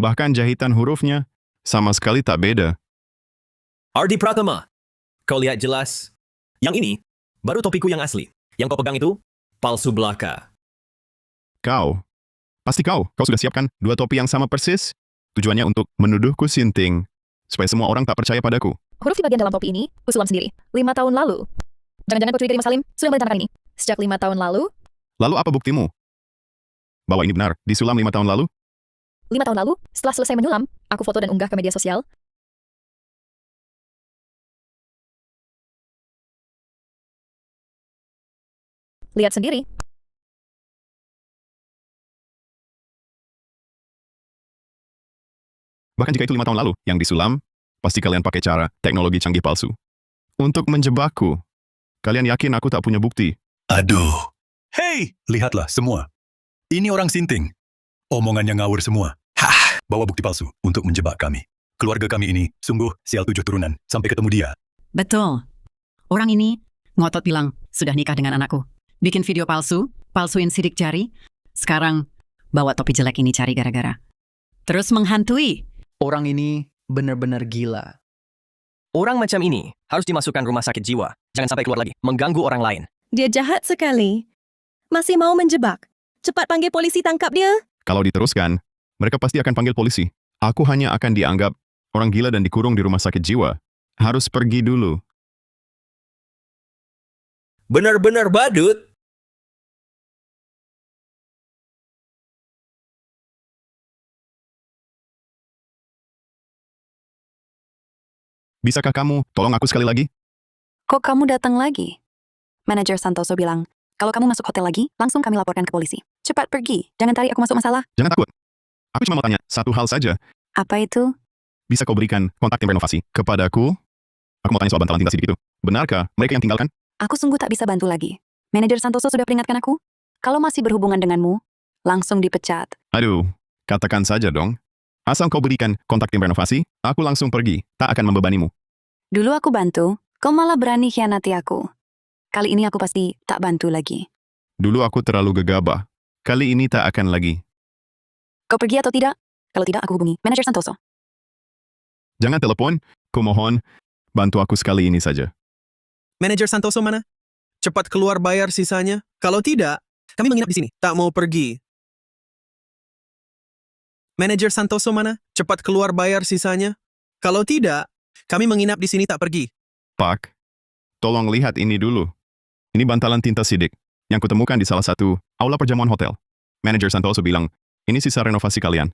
Bahkan jahitan hurufnya sama sekali tak beda. Ardi Pratama. Kau lihat jelas. Yang ini, baru topiku yang asli. Yang kau pegang itu, palsu belaka. Kau. Pasti kau sudah siapkan dua topi yang sama persis? Tujuannya untuk menuduhku sinting. Supaya semua orang tak percaya padaku. Huruf di bagian dalam topi ini, usulam sendiri. 5 tahun lalu. Jangan-jangan kau curiga Mas Halim sudah merencanakan ini. Sejak 5 tahun lalu. Lalu apa buktimu? Bahwa ini benar, disulam 5 tahun lalu? 5 tahun lalu, setelah selesai menyulam, aku foto dan unggah ke media sosial. Lihat sendiri. Bahkan jika itu 5 tahun lalu yang disulam, pasti kalian pakai cara teknologi canggih palsu. Untuk menjebakku. Kalian yakin aku tak punya bukti? Aduh. Hei, lihatlah semua. Ini orang sinting. Omongannya ngawur semua. Hah, bawa bukti palsu untuk menjebak kami. Keluarga kami ini sungguh sial 7 turunan sampai ketemu dia. Betul. Orang ini ngotot bilang sudah nikah dengan anakku. Bikin video palsu, palsuin sidik jari. Sekarang bawa topi jelek ini cari gara-gara. Terus menghantui. Orang ini benar-benar gila. Orang macam ini harus dimasukkan rumah sakit jiwa. Jangan sampai keluar lagi, mengganggu orang lain. Dia jahat sekali. Masih mau menjebak. Cepat panggil polisi, tangkap dia. Kalau diteruskan, mereka pasti akan panggil polisi. Aku hanya akan dianggap orang gila dan dikurung di rumah sakit jiwa. Harus pergi dulu. Benar-benar badut. Bisakah kamu tolong aku sekali lagi? Kok kamu datang lagi? Manajer Santoso bilang, kalau kamu masuk hotel lagi, langsung kami laporkan ke polisi. Cepat pergi, jangan tarik aku masuk masalah. Jangan takut. Aku cuma mau tanya satu hal saja. Apa itu? Bisa kau berikan kontak tim renovasi kepadaku? Aku mau tanya soal bantalan tinta sidik itu. Benarkah mereka yang tinggalkan? Aku sungguh tak bisa bantu lagi. Manajer Santoso sudah peringatkan aku. Kalau masih berhubungan denganmu, langsung dipecat. Aduh, katakan saja dong. Asal kau berikan kontak tim renovasi, aku langsung pergi. Tak akan membebanimu. Dulu aku bantu, kau malah berani khianati aku. Kali ini aku pasti tak bantu lagi. Dulu aku terlalu gegabah. Kali ini tak akan lagi. Kau pergi atau tidak? Kalau tidak, aku hubungi Manajer Santoso. Jangan telepon, kumohon. Bantu aku sekali ini saja. Manajer Santoso mana? Cepat keluar bayar sisanya. Kalau tidak, kami menginap di sini. Tak mau pergi. Manajer Santoso mana? Cepat keluar bayar sisanya. Kalau tidak, kami menginap di sini tak pergi. Pak, tolong lihat ini dulu. Ini bantalan tinta sidik yang kutemukan di salah satu aula perjamuan hotel. Manajer Santoso bilang, ini sisa renovasi kalian.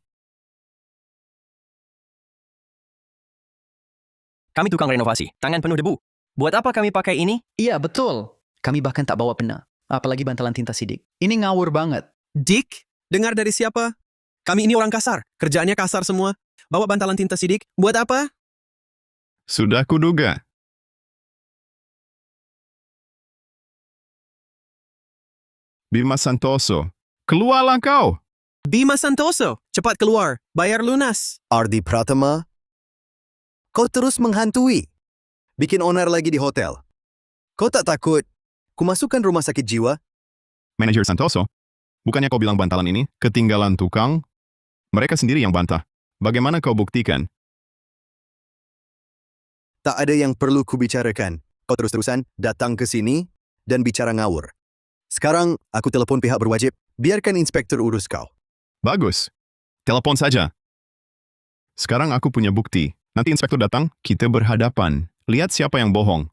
Kami tukang renovasi, tangan penuh debu. Buat apa kami pakai ini? Iya, betul. Kami bahkan tak bawa pena. Apalagi bantalan tinta sidik. Ini ngawur banget. Dick, dengar dari siapa? Kami ini orang kasar. Kerjaannya kasar semua. Bawa bantalan tinta sidik. Buat apa? Sudah kuduga. Bima Santoso, keluarlah kau! Bima Santoso, cepat keluar. Bayar lunas. Ardi Pratama, kau terus menghantui. Bikin onar lagi di hotel. Kau tak takut kumasukkan rumah sakit jiwa? Manajer Santoso, bukannya kau bilang bantalan ini ketinggalan tukang? Mereka sendiri yang bantah. Bagaimana kau buktikan? Tak ada yang perlu kubicarakan. Kau terus-terusan datang ke sini dan bicara ngawur. Sekarang aku telepon pihak berwajib. Biarkan inspektur urus kau. Bagus. Telepon saja. Sekarang aku punya bukti. Nanti inspektur datang, kita berhadapan. Lihat siapa yang bohong.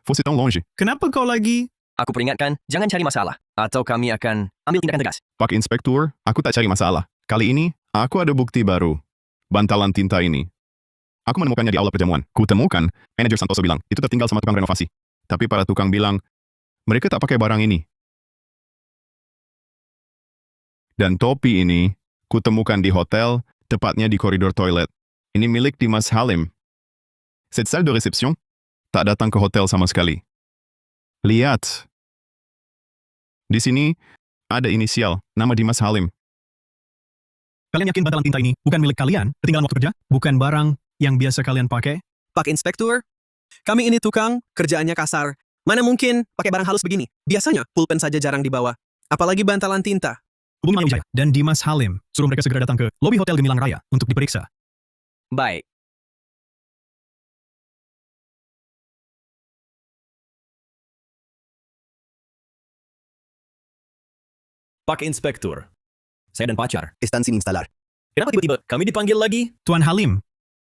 Faut c'est longe. Kenapa kau lagi? Aku peringatkan, jangan cari masalah. Atau kami akan ambil tindakan tegas. Pak Inspektur, aku tak cari masalah. Kali ini, aku ada bukti baru. Bantalan tinta ini. Aku menemukannya di aula perjamuan. Kutemukan, manajer Santoso bilang, itu tertinggal sama tukang renovasi. Tapi para tukang bilang, mereka tak pakai barang ini. Dan topi ini, kutemukan di hotel, tepatnya di koridor toilet. Ini milik Dimas Halim. Cette salle de réception tak datang ke hotel sama sekali. Lihat. Di sini, ada inisial, nama Dimas Halim. Kalian yakin bantalan tinta ini bukan milik kalian? Ketinggalan waktu kerja? Bukan barang yang biasa kalian pakai? Pak Inspektur, kami ini tukang, kerjaannya kasar. Mana mungkin pakai barang halus begini? Biasanya pulpen saja jarang dibawa. Apalagi bantalan tinta. Hubungi Maya Wijaya dan Dimas Halim. Suruh mereka segera datang ke lobi Hotel Gemilang Raya untuk diperiksa. Baik. Pak Inspektur, saya dan pacar. Están sin instalar. Kenapa tiba-tiba kami dipanggil lagi? Tuan Halim,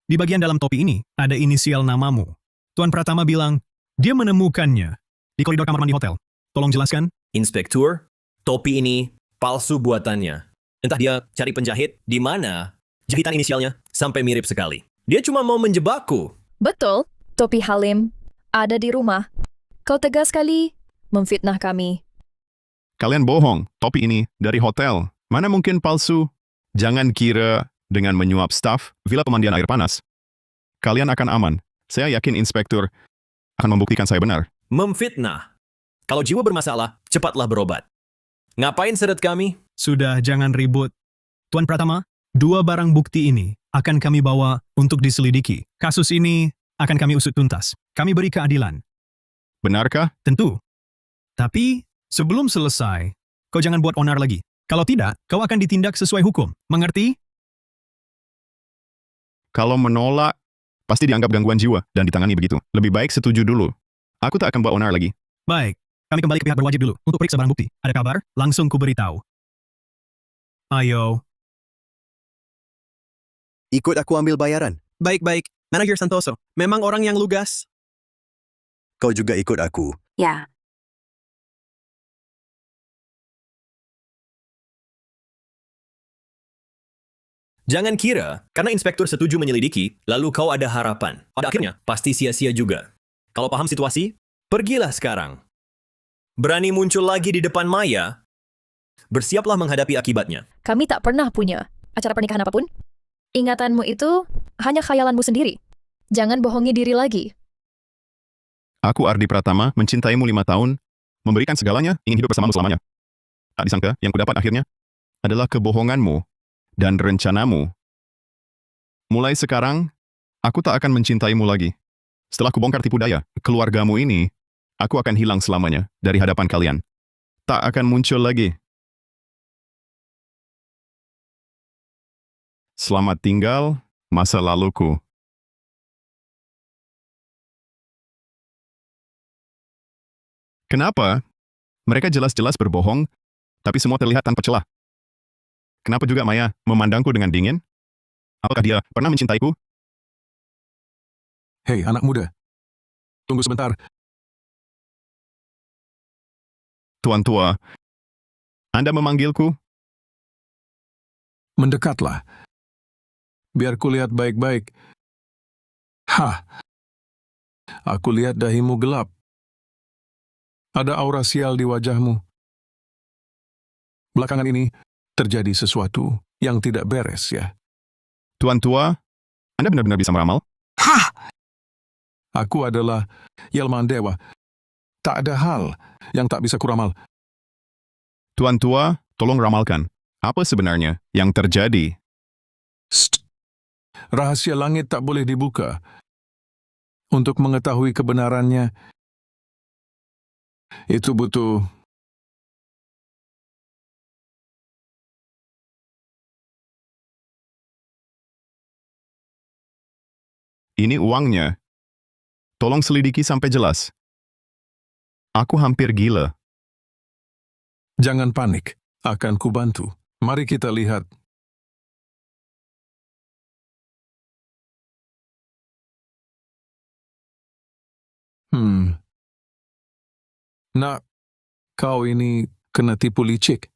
di bagian dalam topi ini ada inisial namamu. Tuan Pratama bilang, dia menemukannya di koridor kamar mandi hotel. Tolong jelaskan. Inspektur, topi ini palsu buatannya. Entah dia cari penjahit di mana jahitan inisialnya sampai mirip sekali. Dia cuma mau menjebakku. Betul, topi Halim ada di rumah. Kau tegas sekali memfitnah kami. Kalian bohong, topi ini dari hotel. Mana mungkin palsu? Jangan kira dengan menyuap staf Villa Pemandian Air Panas. Kalian akan aman. Saya yakin inspektur akan membuktikan saya benar. Memfitnah. Kalau jiwa bermasalah, cepatlah berobat. Ngapain seret kami? Sudah, jangan ribut. Tuan Pratama, 2 barang bukti ini akan kami bawa untuk diselidiki. Kasus ini akan kami usut tuntas. Kami beri keadilan. Benarkah? Tentu. Tapi, sebelum selesai, kau jangan buat onar lagi. Kalau tidak, kau akan ditindak sesuai hukum. Mengerti? Kalau menolak, pasti dianggap gangguan jiwa dan ditangani begitu. Lebih baik setuju dulu. Aku tak akan buat onar lagi. Baik, kami kembali ke pihak berwajib dulu untuk periksa barang bukti. Ada kabar? Langsung kuberitahu. Ayo. Ikut aku ambil bayaran. Baik-baik, Manager Santoso. Memang orang yang lugas. Kau juga ikut aku. Ya, Jangan kira, karena inspektur setuju menyelidiki, lalu kau ada harapan. Pada akhirnya, pasti sia-sia juga. Kalau paham situasi, pergilah sekarang. Berani muncul lagi di depan Maya, bersiaplah menghadapi akibatnya. Kami tak pernah punya acara pernikahan apapun. Ingatanmu itu hanya khayalanmu sendiri. Jangan bohongi diri lagi. Aku Ardi Pratama, mencintaimu 5 tahun, memberikan segalanya, ingin hidup bersamamu selamanya. Tak disangka, yang kudapat akhirnya adalah kebohonganmu dan rencanamu. Mulai sekarang, aku tak akan mencintaimu lagi. Setelah kubongkar tipu daya keluargamu ini, aku akan hilang selamanya dari hadapan kalian. Tak akan muncul lagi. Selamat tinggal, masa laluku. Kenapa? Mereka jelas-jelas berbohong, tapi semua terlihat tanpa celah. Kenapa juga Maya memandangku dengan dingin? Apakah dia pernah mencintaiku? Hei, anak muda. Tunggu sebentar. Tuan tua, Anda memanggilku? Mendekatlah. Biar ku lihat baik-baik. Hah. Aku lihat dahimu gelap. Ada aura sial di wajahmu. Belakangan ini terjadi sesuatu yang tidak beres, ya. Tuan tua, Anda benar-benar bisa meramal? Hah! Aku adalah Yelman Dewa. Tak ada hal yang tak bisa kuramal. Tuan tua, tolong ramalkan. Apa sebenarnya yang terjadi? St. Rahasia langit tak boleh dibuka. Untuk mengetahui kebenarannya, itu butuh ini uangnya. Tolong selidiki sampai jelas. Aku hampir gila. Jangan panik, akan kubantu. Mari kita lihat. Nak, kau ini kena tipu licik.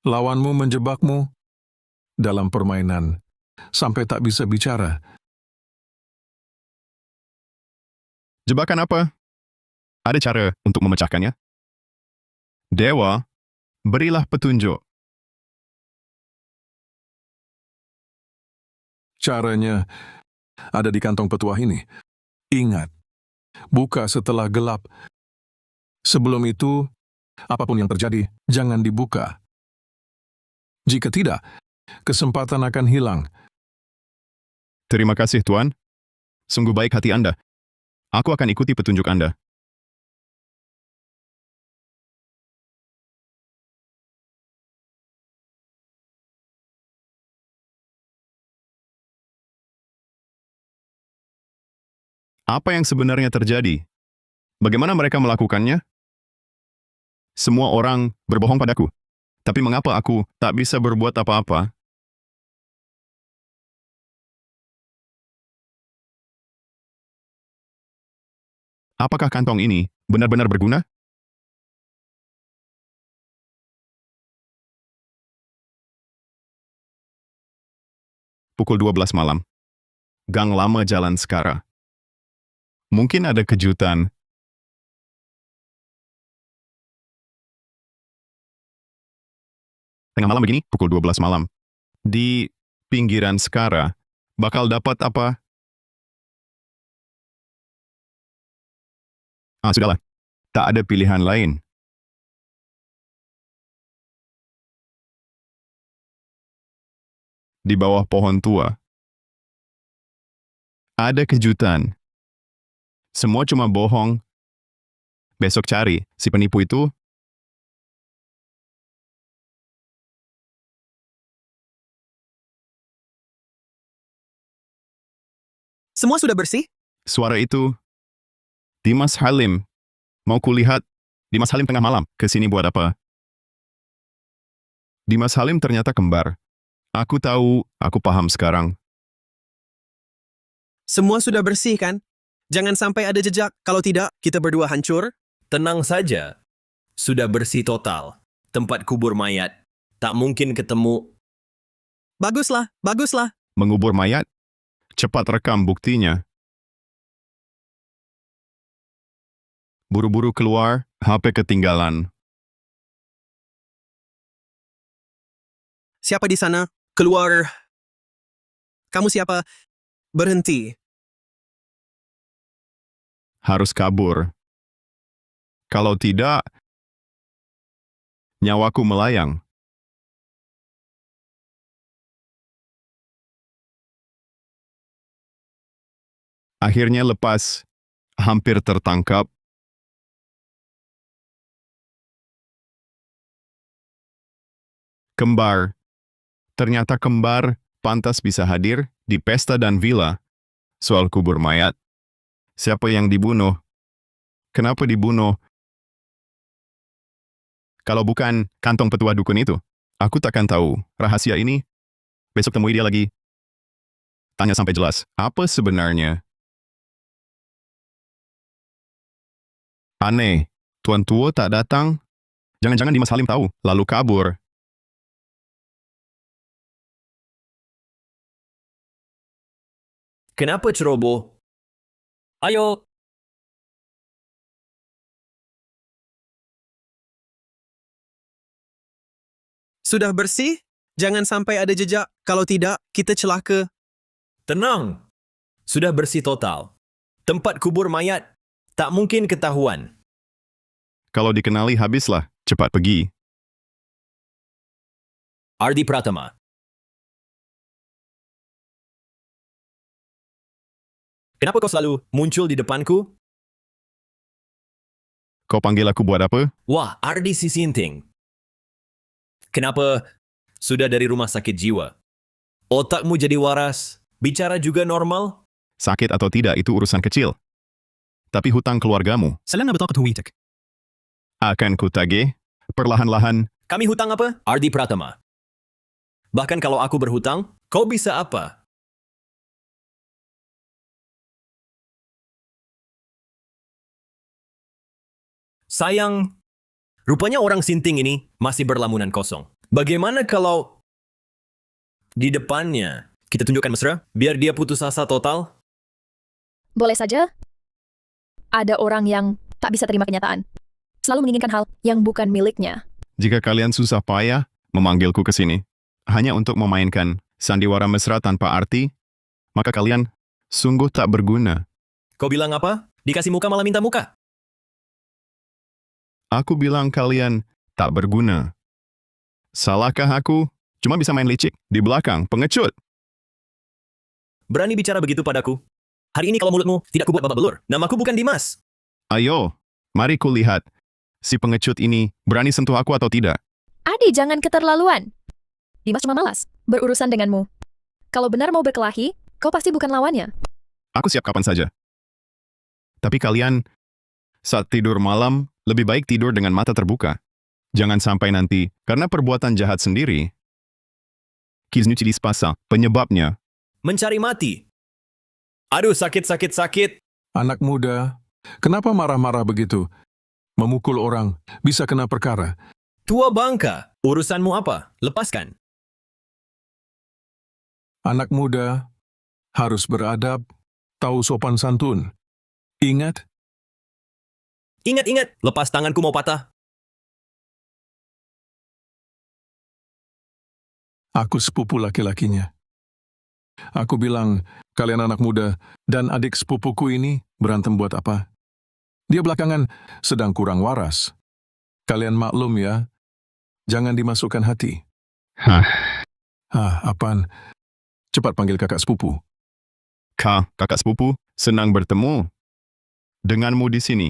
Lawanmu menjebakmu dalam permainan sampai tak bisa bicara. Jebakan apa? Ada cara untuk memecahkannya? Dewa, berilah petunjuk. Caranya ada di kantong petuah ini. Ingat, buka setelah gelap. Sebelum itu, apapun yang terjadi, jangan dibuka. Jika tidak, kesempatan akan hilang. Terima kasih, Tuan. Sungguh baik hati Anda. Aku akan ikuti petunjuk Anda. Apa yang sebenarnya terjadi? Bagaimana mereka melakukannya? Semua orang berbohong padaku. Tapi mengapa aku tak bisa berbuat apa-apa? Apakah kantong ini benar-benar berguna? Pukul 12 malam. Gang lama Jalan Sekara. Mungkin ada kejutan. Tengah malam begini, pukul 12 malam. Di pinggiran Sekara, bakal dapat apa? Sudahlah. Tak ada pilihan lain. di bawah pohon tua. Ada kejutan. Semua cuma bohong. Besok cari si penipu itu. Semua sudah bersih? Suara itu. Dimas Halim. Mau kulihat Dimas Halim tengah malam. Kesini buat apa? Dimas Halim ternyata kembar. Aku tahu, aku paham sekarang. Semua sudah bersih kan? Jangan sampai ada jejak, kalau tidak, kita berdua hancur. Tenang saja. Sudah bersih total. Tempat kubur mayat. Tak mungkin ketemu. Baguslah, baguslah. Mengubur mayat? Cepat rekam buktinya. Buru-buru keluar, HP ketinggalan. Siapa di sana? Keluar. Kamu siapa? Berhenti. Harus kabur. Kalau tidak, nyawaku melayang. Akhirnya lepas, hampir tertangkap. Kembar. Ternyata kembar pantas bisa hadir di pesta dan villa. Soal kubur mayat. Siapa yang dibunuh? Kenapa dibunuh? Kalau bukan kantong petua dukun itu, aku takkan tahu rahasia ini. Besok temui dia lagi. Tanya sampai jelas, apa sebenarnya? Aneh, Tuan Tua tak datang. Jangan-jangan Dimas Halim tahu, lalu kabur. Kenapa ceroboh? Ayo. Sudah bersih? Jangan sampai ada jejak, kalau tidak, kita celaka. Tenang. Sudah bersih total. Tempat kubur mayat. Tak mungkin ketahuan. Kalau dikenali habislah, cepat pergi. Ardi Pratama. Kenapa kau selalu muncul di depanku? Kau panggil aku buat apa? Wah, Ardi Sisinting. Kenapa sudah dari rumah sakit jiwa? Otakmu jadi waras, bicara juga normal? Sakit atau tidak itu urusan kecil. Tapi hutang keluargamu. Salam na betul Witek. Akan kutagih, perlahan-lahan. Kami hutang apa? Ardi Pratama. Bahkan kalau aku berhutang, kau bisa apa? Sayang, rupanya orang Sinting ini masih berlamunan kosong. Bagaimana kalau di depannya kita tunjukkan mesra, biar dia putus asa total? Boleh saja. Ada orang yang tak bisa terima kenyataan. Selalu menginginkan hal yang bukan miliknya. Jika kalian susah payah memanggilku ke sini, hanya untuk memainkan sandiwara mesra tanpa arti, maka kalian sungguh tak berguna. Kau bilang apa? Dikasih muka malah minta muka. Aku bilang kalian tak berguna. Salahkah aku? Cuma bisa main licik di belakang, pengecut. Berani bicara begitu padaku? Hari ini kalau mulutmu tidak kubuat babak belur, namaku bukan Dimas. Ayo, mari kulihat. Si pengecut ini berani sentuh aku atau tidak? Adi, jangan keterlaluan. Dimas cuma malas berurusan denganmu. Kalau benar mau berkelahi, kau pasti bukan lawannya. Aku siap kapan saja. Tapi kalian, saat tidur malam, lebih baik tidur dengan mata terbuka. Jangan sampai nanti, karena perbuatan jahat sendiri. Kisnu cidis pasal, penyebabnya. Mencari mati. Aduh, sakit. Anak muda, kenapa marah-marah begitu? Memukul orang, bisa kena perkara. Tua bangka, urusanmu apa? Lepaskan. Anak muda, harus beradab, tahu sopan santun. Ingat, Ingat, lepas tanganku mau patah. aku sepupu laki-lakinya. Aku bilang, kalian anak muda dan adik sepupuku ini berantem buat apa? Dia belakangan sedang kurang waras. Kalian maklum ya, jangan dimasukkan hati. Hah, Apaan? Cepat panggil kakak sepupu. Kakak sepupu, senang bertemu denganmu di sini.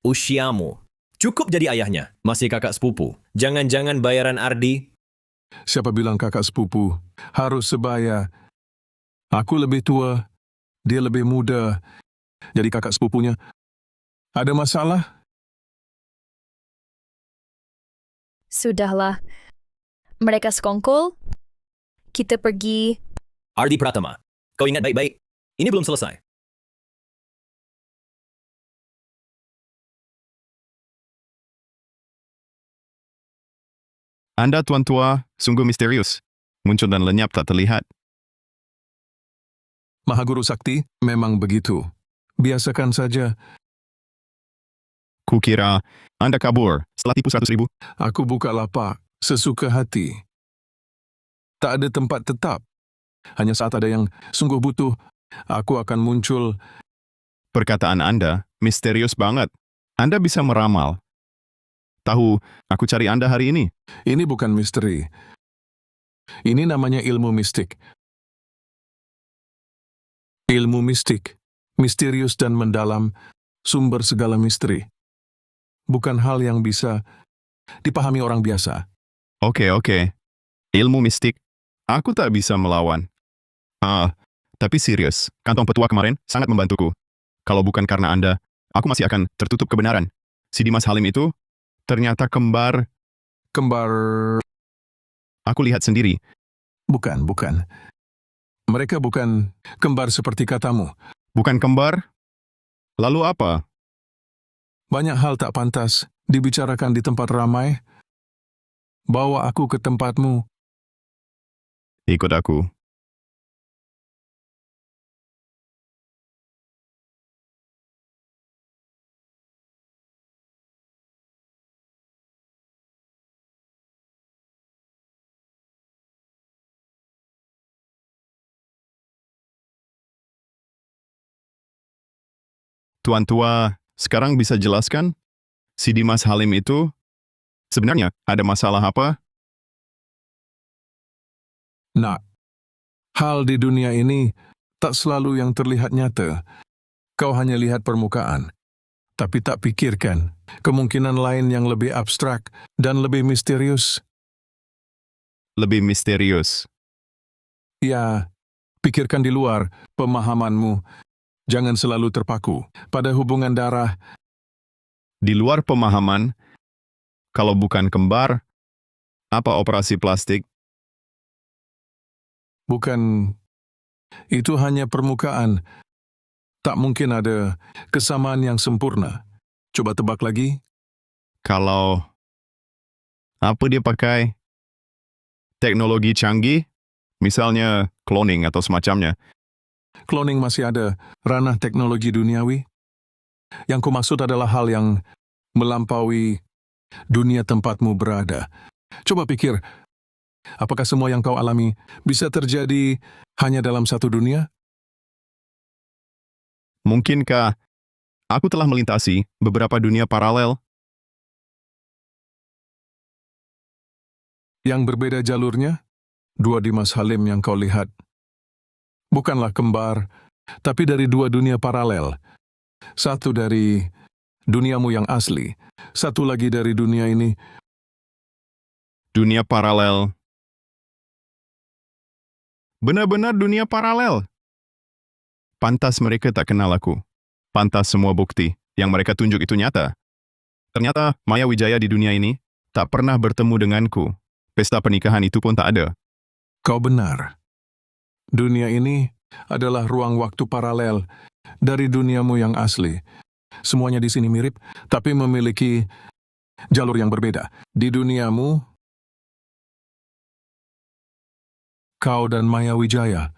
Usiamu. Cukup jadi ayahnya, masih kakak sepupu. Jangan-jangan bayaran Ardi. Siapa bilang kakak sepupu harus sebaya? Aku lebih tua, dia lebih muda. Jadi kakak sepupunya. Ada masalah? Sudahlah. Mereka sekongkol. Kita pergi. Ardi Pratama. Kau ingat baik-baik. Ini belum selesai. Anda tuan tua, sungguh misterius. Muncul dan lenyap tak terlihat. Mahaguru Sakti, memang begitu. Biasakan saja. Kukira Anda kabur setelah tipu 100.000. Aku buka lapak sesuka hati. Tak ada tempat tetap. Hanya saat ada yang sungguh butuh, aku akan muncul. Perkataan Anda misterius banget. Anda bisa meramal. Tahu, aku cari Anda hari ini. Ini bukan misteri. Ini namanya ilmu mistik. Ilmu mistik, misterius dan mendalam, sumber segala misteri. Bukan hal yang bisa dipahami orang biasa. Oke. Ilmu mistik. Aku tak bisa melawan. Tapi serius, kantong petua kemarin sangat membantuku. Kalau bukan karena Anda, aku masih akan tertutup kebenaran. Si Dimas Halim itu ternyata kembar. Kembar? Aku lihat sendiri. Bukan. Mereka bukan kembar seperti katamu. Bukan kembar? Lalu apa? Banyak hal tak pantas dibicarakan di tempat ramai. Bawa aku ke tempatmu. Ikut aku. Tuan tua, sekarang bisa jelaskan? Si Dimas Halim itu sebenarnya ada masalah apa? Nak, hal di dunia ini tak selalu yang terlihat nyata. Kau hanya lihat permukaan, tapi tak pikirkan kemungkinan lain yang lebih abstrak dan lebih misterius. Lebih misterius. Ya, pikirkan di luar pemahamanmu. Jangan selalu terpaku pada hubungan darah. Di luar pemahaman, kalau bukan kembar, apa operasi plastik? Bukan, itu hanya permukaan. Tak mungkin ada kesamaan yang sempurna. Coba tebak lagi. Kalau apa dia pakai? Teknologi canggih? Misalnya cloning atau semacamnya. Cloning masih ada ranah teknologi duniawi. Yang kumaksud adalah hal yang melampaui dunia tempatmu berada. Coba pikir, apakah semua yang kau alami bisa terjadi hanya dalam satu dunia? Mungkinkah aku telah melintasi beberapa dunia paralel? Yang berbeda jalurnya, dua Dimas Halim yang kau lihat. Bukanlah kembar, tapi dari dua dunia paralel. Satu dari duniamu yang asli, satu lagi dari dunia ini. Dunia paralel. Benar-benar dunia paralel. Pantas mereka tak kenal aku. Pantas semua bukti yang mereka tunjuk itu nyata. Ternyata Maya Wijaya di dunia ini tak pernah bertemu denganku. Pesta pernikahan itu pun tak ada. Kau benar. Dunia ini adalah ruang waktu paralel dari duniamu yang asli. Semuanya di sini mirip, tapi memiliki jalur yang berbeda. Di duniamu, kau dan Maya Wijaya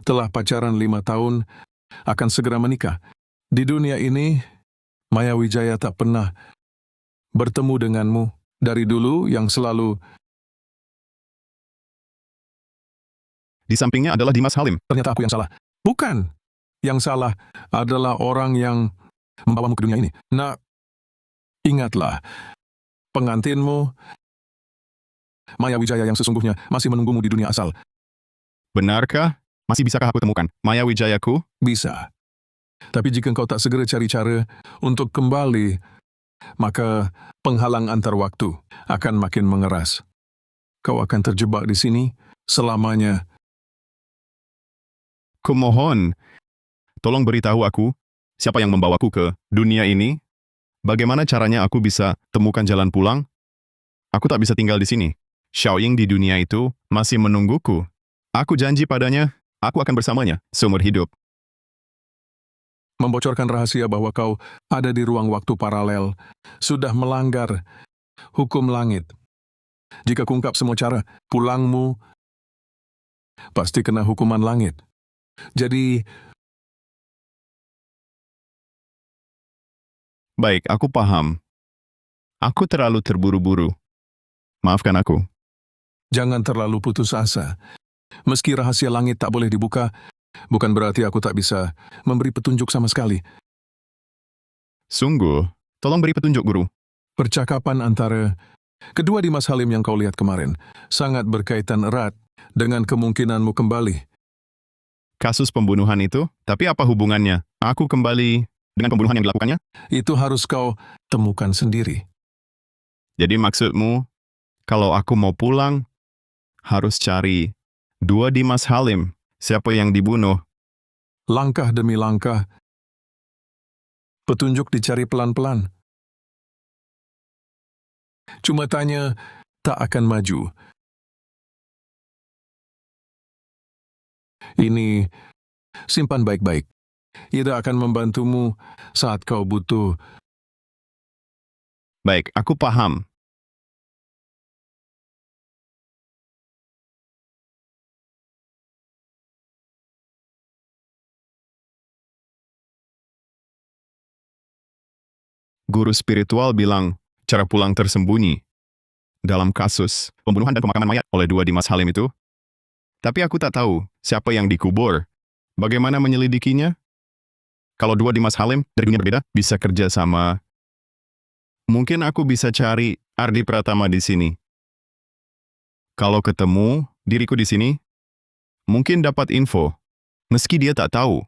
telah pacaran 5 tahun, akan segera menikah. Di dunia ini, Maya Wijaya tak pernah bertemu denganmu. Dari dulu yang selalu. Di sampingnya adalah Dimas Halim. Ternyata aku yang salah. Bukan. Yang salah adalah orang yang membawamu ke dunia ini. Nah, ingatlah, pengantinmu, Maya Wijaya yang sesungguhnya masih menunggumu di dunia asal. Benarkah? Masih bisakah aku temukan Maya Wijayaku? Bisa. Tapi jika kau tak segera cari cara untuk kembali, maka penghalang antar waktu akan makin mengeras. Kau akan terjebak di sini selamanya. Kumohon, tolong beritahu aku siapa yang membawaku ke dunia ini? Bagaimana caranya aku bisa temukan jalan pulang? Aku tak bisa tinggal di sini. Xiaoying di dunia itu masih menungguku. Aku janji padanya, aku akan bersamanya seumur hidup. Membocorkan rahasia bahwa kau ada di ruang waktu paralel sudah melanggar hukum langit. Jika kungkap semua cara, pulangmu pasti kena hukuman langit. Jadi, baik, aku paham. Aku terlalu terburu-buru. Maafkan aku. jangan terlalu putus asa. Meski rahasia langit tak boleh dibuka, bukan berarti aku tak bisa memberi petunjuk sama sekali. Sungguh, tolong beri petunjuk, Guru. Percakapan antara kedua Dimas Halim yang kau lihat kemarin sangat berkaitan erat dengan kemungkinanmu kembali. Kasus pembunuhan itu, tapi apa hubungannya? Aku kembali dengan pembunuhan yang dilakukannya? Itu harus kau temukan sendiri. Jadi maksudmu, kalau aku mau pulang, harus cari dua Dimas Halim, siapa yang dibunuh? Langkah demi langkah, petunjuk dicari pelan-pelan. Cuma tanya, tak akan maju. Ini simpan baik-baik. Ia akan membantumu saat kau butuh. Baik, aku paham. Guru spiritual bilang, cara pulang tersembunyi dalam kasus pembunuhan dan pemakaman mayat oleh dua Dimas Halim itu. Tapi aku tak tahu siapa yang dikubur. Bagaimana menyelidikinya? Kalau dua Dimas Halim dari dunia berbeda bisa kerja sama, mungkin aku bisa cari Ardi Pratama di sini. Kalau ketemu diriku di sini, mungkin dapat info. Meski dia tak tahu,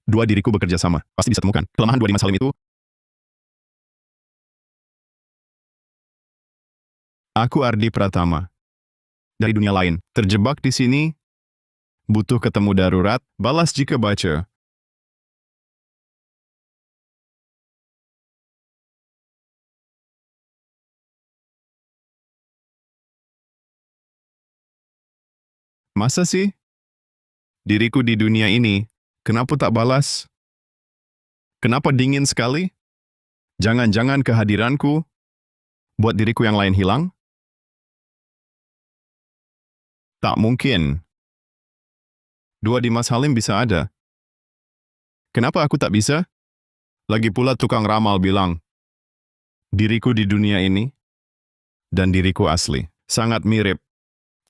dua diriku bekerja sama, pasti bisa temukan kelemahan dua Dimas Halim itu. Aku Ardi Pratama. Dari dunia lain, terjebak di sini, butuh ketemu darurat, balas jika baca. Masa sih? Diriku di dunia ini, kenapa tak balas? Kenapa dingin sekali? Jangan-jangan kehadiranku buat diriku yang lain hilang? Tak mungkin. Dua Dimas Halim bisa ada. Kenapa aku tak bisa? Lagi pula tukang ramal bilang, diriku di dunia ini dan diriku asli sangat mirip.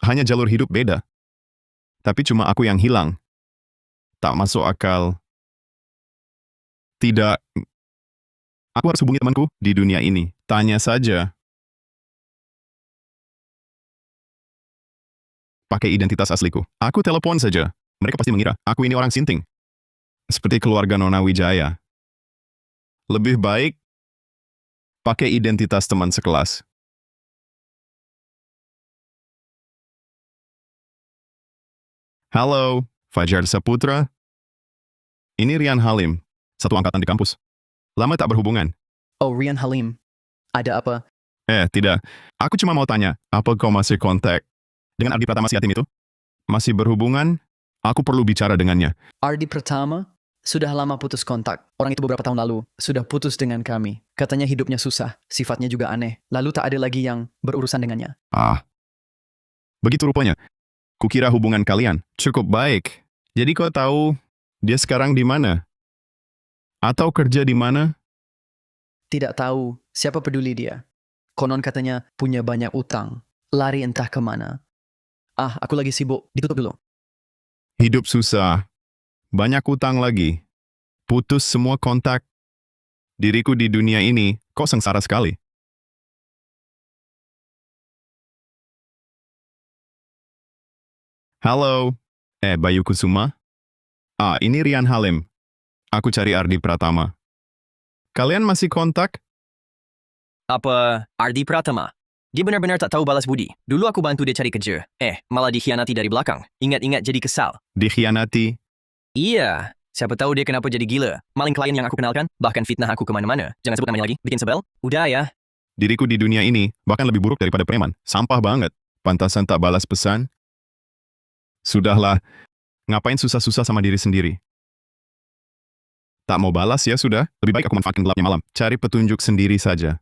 Hanya jalur hidup beda. Tapi cuma aku yang hilang. Tak masuk akal. Tidak. Aku harus hubungi temanku di dunia ini. Tanya saja. Pakai identitas asliku. Aku telepon saja. Mereka pasti mengira aku ini orang Sinting. Seperti keluarga Nona Wijaya. Lebih baik pakai identitas teman sekelas. Halo, Fajar Saputra. Ini Rian Halim, satu angkatan di kampus. Lama tak berhubungan. Oh, Rian Halim. Ada apa? Tidak. Aku cuma mau tanya, apa kau masih kontak dengan Ardi Pratama si yatim itu? Masih berhubungan? Aku perlu bicara dengannya. Ardi Pratama sudah lama putus kontak. Orang itu beberapa tahun lalu sudah putus dengan kami. Katanya hidupnya susah, sifatnya juga aneh. Lalu tak ada lagi yang berurusan dengannya. Begitu rupanya. Kukira hubungan kalian cukup baik. Jadi kau tahu dia sekarang di mana? Atau kerja di mana? Tidak tahu, siapa peduli dia. Konon katanya punya banyak utang. Lari entah kemana. Aku lagi sibuk, ditutup dulu. Hidup susah. Banyak utang lagi. Putus semua kontak. Diriku di dunia ini, kok sengsara sekali. Halo, Bayu Kusuma? Ini Rian Halim. Aku cari Ardi Pratama. Kalian masih kontak? Apa Ardi Pratama? Dia benar-benar tak tahu balas budi. Dulu aku bantu dia cari kerja. Malah dikhianati dari belakang. Ingat-ingat jadi kesal. Dikhianati? Iya. Siapa tahu dia kenapa jadi gila. Maling klien yang aku kenalkan, bahkan fitnah aku kemana-mana. Jangan sebut namanya lagi, bikin sebel. Udah ya. Diriku di dunia ini bahkan lebih buruk daripada preman. Sampah banget. Pantasan tak balas pesan. Sudahlah. Ngapain susah-susah sama diri sendiri? Tak mau balas ya sudah. Lebih baik aku manfaatkan gelapnya malam. Cari petunjuk sendiri saja.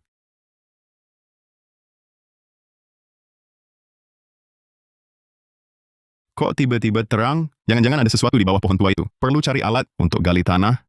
Kok tiba-tiba terang? Jangan-jangan ada sesuatu di bawah pohon tua itu. Perlu cari alat untuk gali tanah.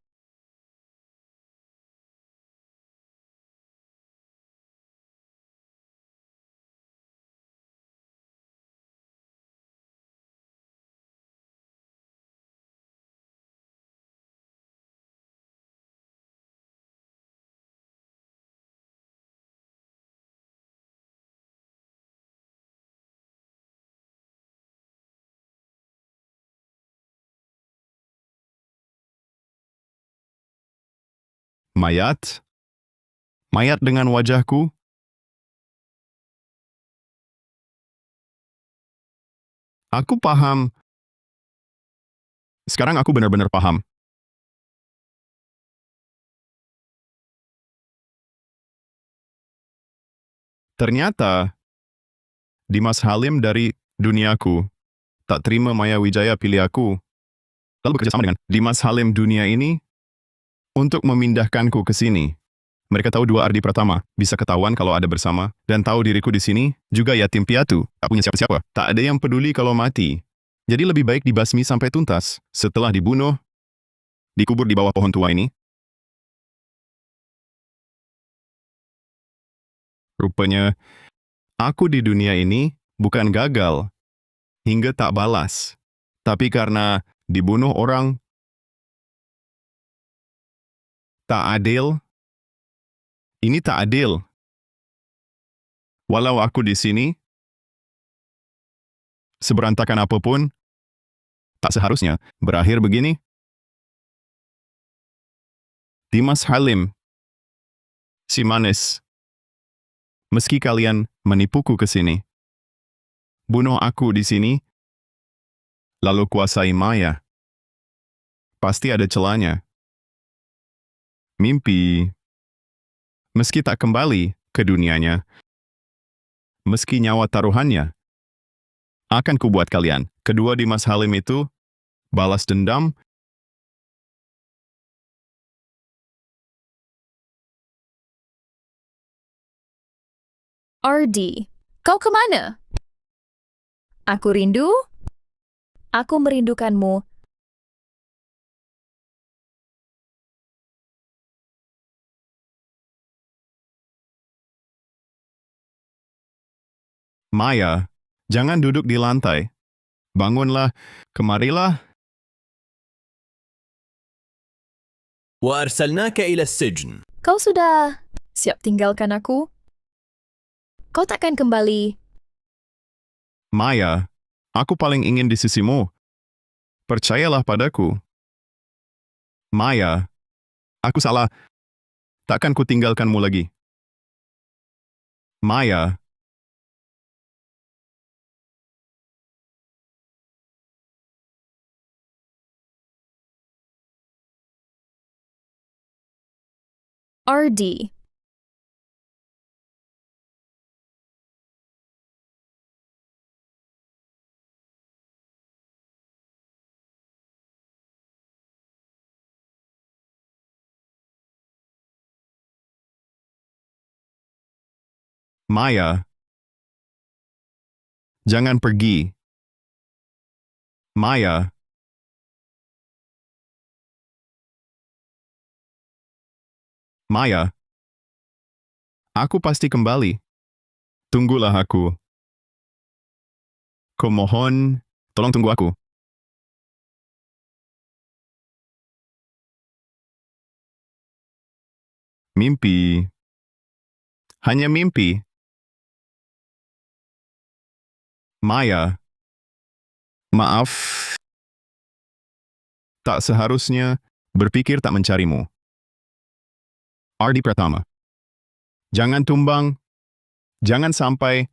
Mayat? Mayat dengan wajahku? Aku paham. Sekarang aku benar-benar paham. Ternyata, Dimas Halim dari duniaku tak terima Maya Wijaya pilih aku. Lalu bekerja sama dengan Dimas Halim dunia ini untuk memindahkanku ke sini. Mereka tahu dua Ardi Pratama, bisa ketahuan kalau ada bersama, dan tahu diriku di sini juga yatim piatu, tak punya siapa-siapa. Tak ada yang peduli kalau mati. Jadi lebih baik dibasmi sampai tuntas. Setelah dibunuh, dikubur di bawah pohon tua ini. Rupanya, aku di dunia ini bukan gagal, hingga tak balas. Tapi karena dibunuh orang tak adil. Ini tak adil. Walau aku di sini, seberantakan apapun, tak seharusnya berakhir begini. Dimas Halim, si manis, meski kalian menipuku ke sini, bunuh aku di sini, lalu kuasai Maya, pasti ada celahnya. Mimpi, meski tak kembali ke dunianya, meski nyawa taruhannya, akan kubuat kalian. Kedua Dimas Halim itu balas dendam. Ardi, kau kemana? Aku rindu. Aku merindukanmu. Maya, jangan duduk di lantai. Bangunlah, kemarilah. وأرسلناك إلى السجن. Kau sudah siap tinggalkan aku? Kau takkan kembali. Maya, aku paling ingin di sisimu. Percayalah padaku. Maya, aku salah. Takkan ku tinggalkanmu lagi. Maya. Ardi. Maya. Jangan pergi. Maya. Maya. Aku pasti kembali. Tunggulah aku. Kumohon, tolong tunggu aku. Mimpi. Hanya mimpi. Maya. Maaf. tak seharusnya berpikir tak mencarimu. Ardi Pratama. Jangan tumbang, jangan sampai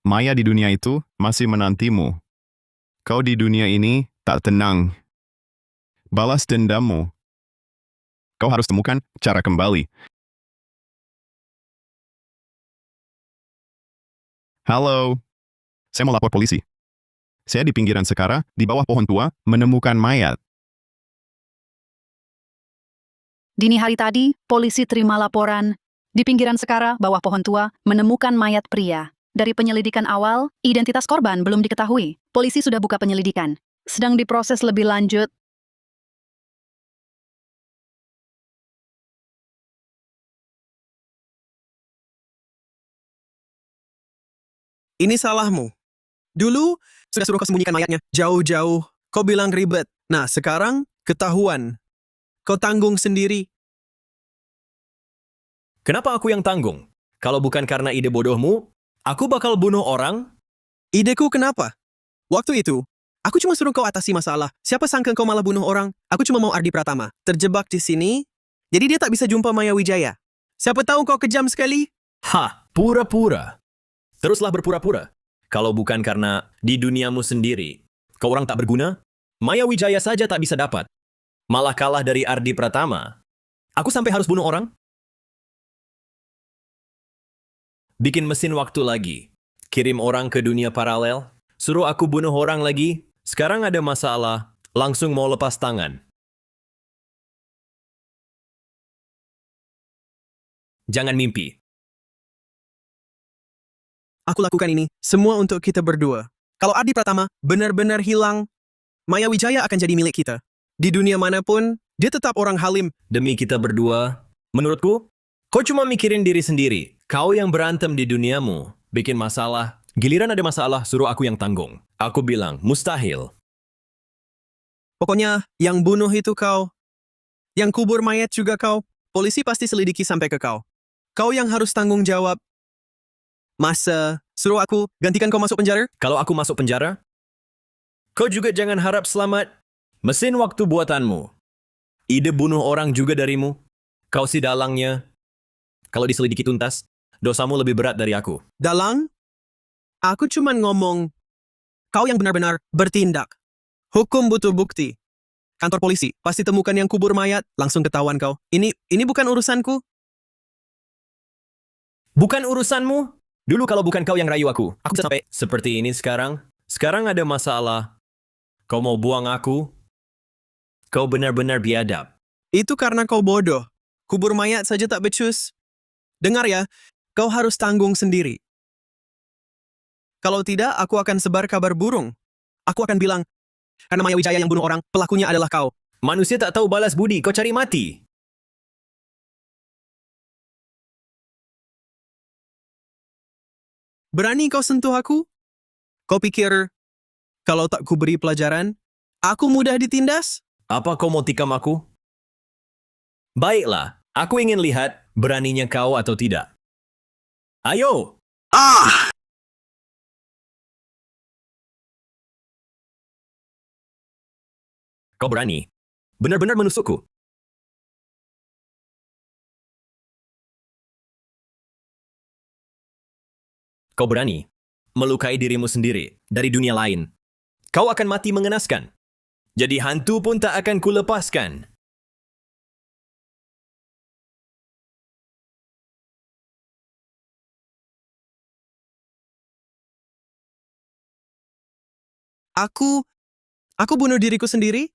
Maya di dunia itu masih menantimu. Kau di dunia ini tak tenang. Balas dendammu. Kau harus temukan cara kembali. Halo, saya mau lapor polisi. Saya di pinggiran Sekara, di bawah pohon tua, menemukan mayat. Dini hari tadi, polisi terima laporan. Di pinggiran Sekara, bawah pohon tua, menemukan mayat pria. Dari penyelidikan awal, identitas korban belum diketahui. Polisi sudah buka penyelidikan. Sedang diproses lebih lanjut. Ini salahmu. Dulu, sudah suruh kau sembunyikan mayatnya. Jauh-jauh, kau bilang ribet. Nah, sekarang, ketahuan. Kau tanggung sendiri. Kenapa aku yang tanggung? Kalau bukan karena ide bodohmu, aku bakal bunuh orang. Ideku kenapa? Waktu itu, aku cuma suruh kau atasi masalah. Siapa sangka kau malah bunuh orang? Aku cuma mau Ardi Pratama. Terjebak di sini, jadi dia tak bisa jumpa Maya Wijaya. Siapa tahu kau kejam sekali? Hah, pura-pura. Teruslah berpura-pura. Kalau bukan karena di duniamu sendiri, kau orang tak berguna, Maya Wijaya saja tak bisa dapat. Malah kalah dari Ardi Pratama. Aku sampai harus bunuh orang? Bikin mesin waktu lagi. Kirim orang ke dunia paralel. Suruh aku bunuh orang lagi. Sekarang ada masalah. Langsung mau lepas tangan. Jangan mimpi. Aku lakukan ini semua untuk kita berdua. Kalau Ardi Pratama benar-benar hilang, Maya Wijaya akan jadi milik kita. Di dunia manapun, dia tetap orang halim. Demi kita berdua, menurutku, kau cuma mikirin diri sendiri. Kau yang berantem di duniamu, bikin masalah. Giliran ada masalah, suruh aku yang tanggung. Aku bilang, mustahil. Pokoknya, yang bunuh itu kau. Yang kubur mayat juga kau. Polisi pasti selidiki sampai ke kau. Kau yang harus tanggung jawab. Masa, suruh aku gantikan kau masuk penjara? Kalau aku masuk penjara, kau juga jangan harap selamat. Mesin waktu buatanmu. Ide bunuh orang juga darimu. Kau si dalangnya. Kalau diselidiki tuntas, dosamu lebih berat dari aku. Dalang? Aku cuman ngomong, kau yang benar-benar bertindak. Hukum butuh bukti. Kantor polisi, pasti temukan yang kubur mayat, langsung ketahuan kau. Ini bukan urusanku. Bukan urusanmu? Dulu kalau bukan kau yang rayu aku bisa sampai seperti ini sekarang. Sekarang ada masalah. Kau mau buang aku? Kau benar-benar biadab. Itu karena kau bodoh. Kubur mayat saja tak becus. Dengar ya, kau harus tanggung sendiri. Kalau tidak, aku akan sebar kabar burung. Aku akan bilang, karena Maya Wijaya yang bunuh orang, pelakunya adalah kau. Manusia tak tahu balas budi, kau cari mati. Berani kau sentuh aku? Kau pikir, kalau tak kuberi pelajaran, aku mudah ditindas? Apa kau mau tikam aku? Baiklah, aku ingin lihat beraninya kau atau tidak. Ayo! Ah! Kau berani? Benar-benar menusukku. Kau berani melukai dirimu sendiri dari dunia lain. Kau akan mati mengenaskan. Jadi hantu pun tak akan kulepaskan. Aku bunuh diriku sendiri?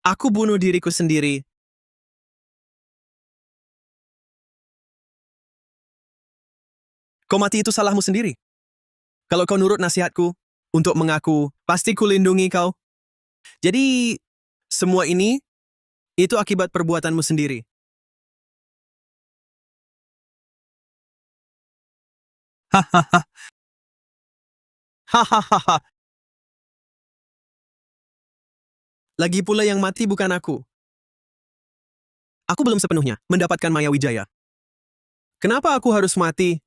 Aku bunuh diriku sendiri. Kau mati itu salahmu sendiri. Kalau kau nurut nasihatku untuk mengaku, pasti kulindungi kau. Jadi, semua ini, itu akibat perbuatanmu sendiri. Hahaha. Hahaha. Lagi pula yang mati bukan aku. Aku belum sepenuhnya mendapatkan Maya Wijaya. Kenapa aku harus mati?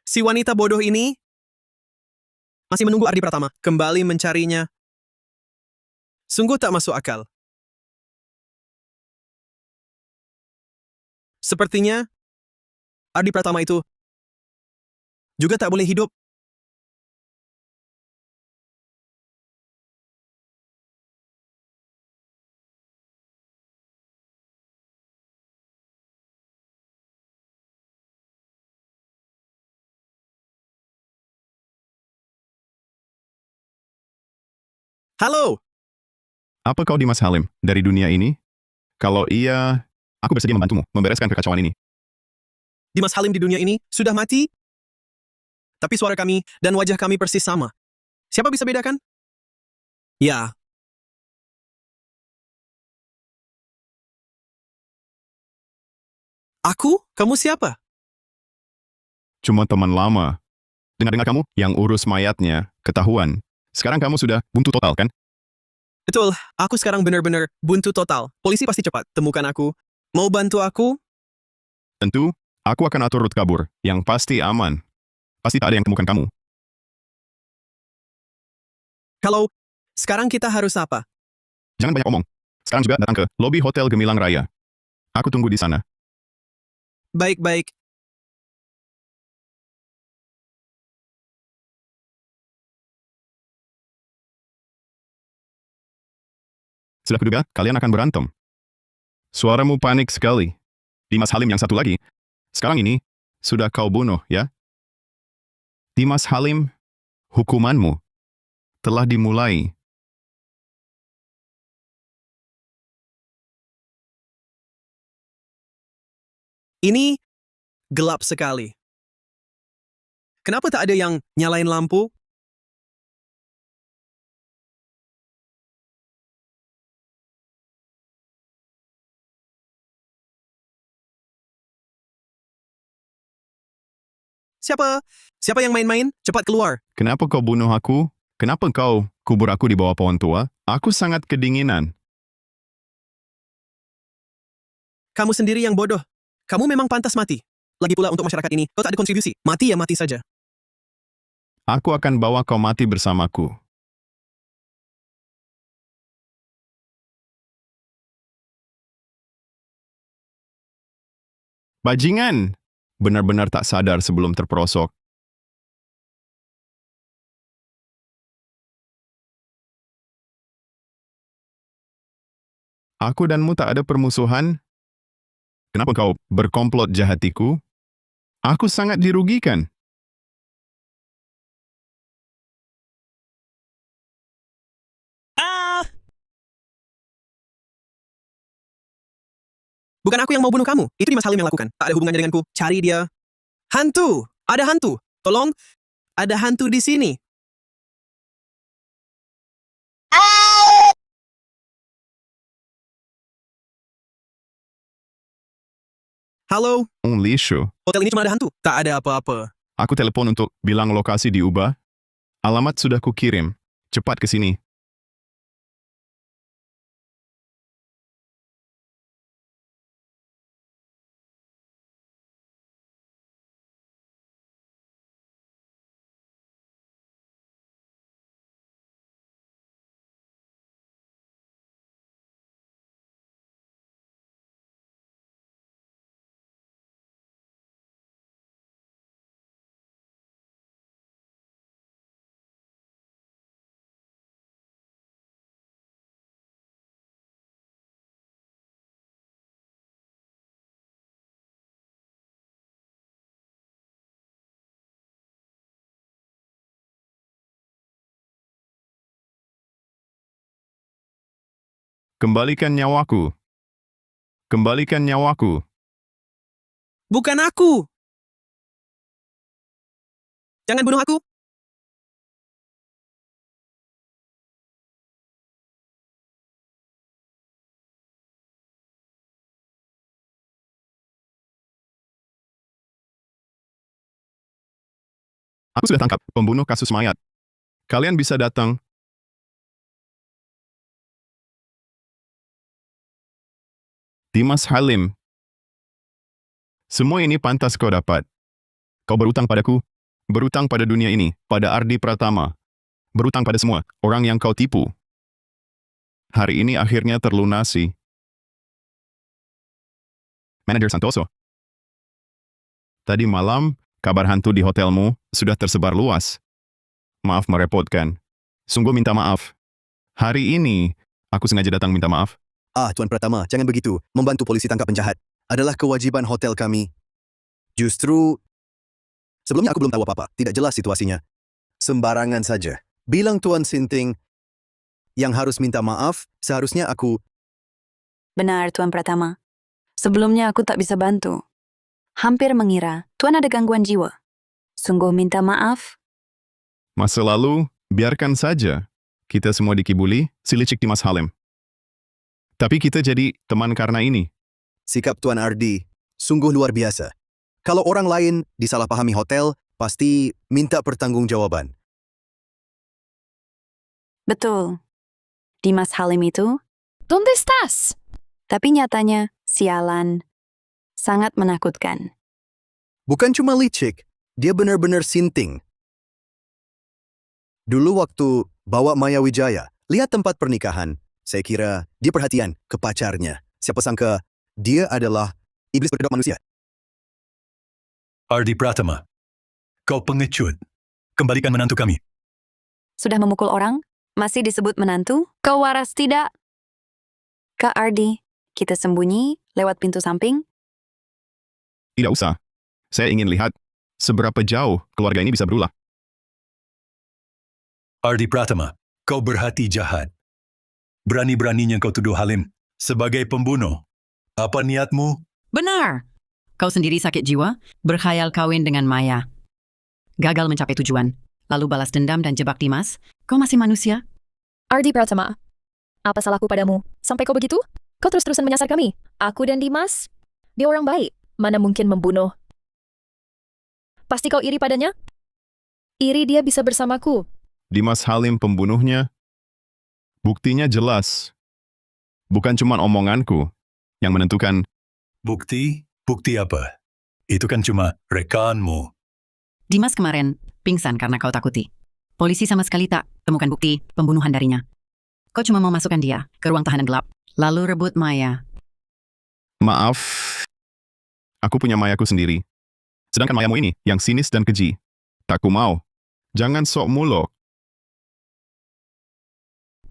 Si wanita bodoh ini Masih menunggu Ardi Pratama kembali mencarinya. Sungguh tak masuk akal. Sepertinya Ardi Pratama itu juga tak boleh hidup. Halo, Apa kau Dimas Halim dari dunia ini? Kalau iya, aku bersedia membantumu membereskan kekacauan ini. Dimas Halim di dunia ini sudah mati? Tapi suara kami dan wajah kami persis sama. Siapa bisa bedakan? Ya. Aku? Kamu siapa? Cuma teman lama. Dengar-dengar kamu yang urus mayatnya, ketahuan. Sekarang kamu sudah buntu total, kan? Betul, aku sekarang benar-benar buntu total. Polisi pasti cepat temukan aku. Mau bantu aku? Tentu, aku akan atur rute kabur, yang pasti aman. Pasti tak ada yang temukan kamu. Kalau sekarang kita harus apa? Jangan banyak omong. Sekarang juga datang ke lobi Hotel Gemilang Raya. Aku tunggu di sana. Baik-baik. Sudah kuduga, kalian akan berantem. Suaramu panik sekali. Dimas Halim yang satu lagi. Sekarang ini, sudah kau bunuh, ya? Dimas Halim, hukumanmu telah dimulai. Ini gelap sekali. Kenapa tak ada yang nyalain lampu? Siapa yang main-main? Cepat keluar. Kenapa kau bunuh aku? Kenapa kau kubur aku di bawah pohon tua? Aku sangat kedinginan. Kamu sendiri yang bodoh. Kamu memang pantas mati. Lagi pula untuk masyarakat ini, kau tak ada kontribusi. Mati ya mati saja. Aku akan bawa kau mati bersamaku. Bajingan! Benar-benar tak sadar sebelum terperosok. Aku danmu tak ada permusuhan? Kenapa kau berkomplot jahatiku? Aku sangat dirugikan. Bukan aku yang mau bunuh kamu. Itu Dimas Halim yang lakukan. Tak ada hubungannya denganku. Cari dia. Hantu! Ada hantu! Tolong! Ada hantu di sini. Halo? Only show. Hotel ini cuma ada hantu. Tak ada apa-apa. Aku telepon untuk bilang lokasi diubah. Alamat sudah kukirim. Cepat ke sini. Kembalikan nyawaku. Kembalikan nyawaku. Bukan aku! Jangan bunuh aku! Aku sudah tangkap pembunuh kasus mayat. Kalian bisa datang. Dimas Halim. Semua ini pantas kau dapat. Kau berutang padaku, berutang pada dunia ini, pada Ardi Pratama. berutang pada semua orang yang kau tipu. Hari ini akhirnya terlunasi. Manajer Santoso. Tadi malam, kabar hantu di hotelmu sudah tersebar luas. Maaf merepotkan. Sungguh minta maaf. Hari ini, aku sengaja datang minta maaf. Tuan Pratama, jangan begitu. Membantu polisi tangkap penjahat adalah kewajiban hotel kami. Justru, sebelumnya aku belum tahu apa-apa. Tidak jelas situasinya. Sembarangan saja. Bilang Tuan Sinting yang harus minta maaf, seharusnya aku... Benar, Tuan Pratama. Sebelumnya aku tak bisa bantu. Hampir mengira Tuan ada gangguan jiwa. Sungguh minta maaf. Masa lalu, biarkan saja. Kita semua dikibuli, si licik Dimas Halim. Tapi kita jadi teman karena ini. Sikap Tuan Ardi sungguh luar biasa. Kalau orang lain disalahpahami hotel, pasti minta pertanggungjawaban. Betul. Dimas Halim itu, ¿Dónde estás? tapi nyatanya, sialan. Sangat menakutkan. Bukan cuma licik, dia benar-benar sinting. Dulu waktu bawa Maya Wijaya, lihat tempat pernikahan, saya kira dia perhatian ke pacarnya. Siapa sangka dia adalah iblis berkedok manusia. Ardi Pratama, kau pengecut. Kembalikan menantu kami. Sudah memukul orang? Masih disebut menantu? Kau waras tidak? Kak Ardi, kita sembunyi lewat pintu samping? Tidak usah. Saya ingin lihat seberapa jauh keluarga ini bisa berulah. Ardi Pratama, kau berhati jahat. Berani-beraninya kau tuduh Halim sebagai pembunuh. Apa niatmu? Benar. Kau sendiri sakit jiwa, berkhayal kawin dengan Maya. Gagal mencapai tujuan, lalu balas dendam dan jebak Dimas. Kau masih manusia? Ardi Pratama, apa salahku padamu? Sampai kau begitu? Kau terus-terusan menyasar kami. Aku dan Dimas, dia orang baik. Mana mungkin membunuh? Pasti kau iri padanya? Iri dia bisa bersamaku. Dimas Halim pembunuhnya. Buktinya jelas. Bukan cuma omonganku yang menentukan. Bukti? Bukti apa? Itu kan cuma rekanmu. Dimas kemarin pingsan karena kau takuti. Polisi sama sekali tak temukan bukti pembunuhan darinya. Kau cuma mau masukkan dia ke ruang tahanan gelap, lalu rebut Maya. Maaf, aku punya Mayaku sendiri. Sedangkan Mayamu ini yang sinis dan keji. Tak ku mau. Jangan sok mulok.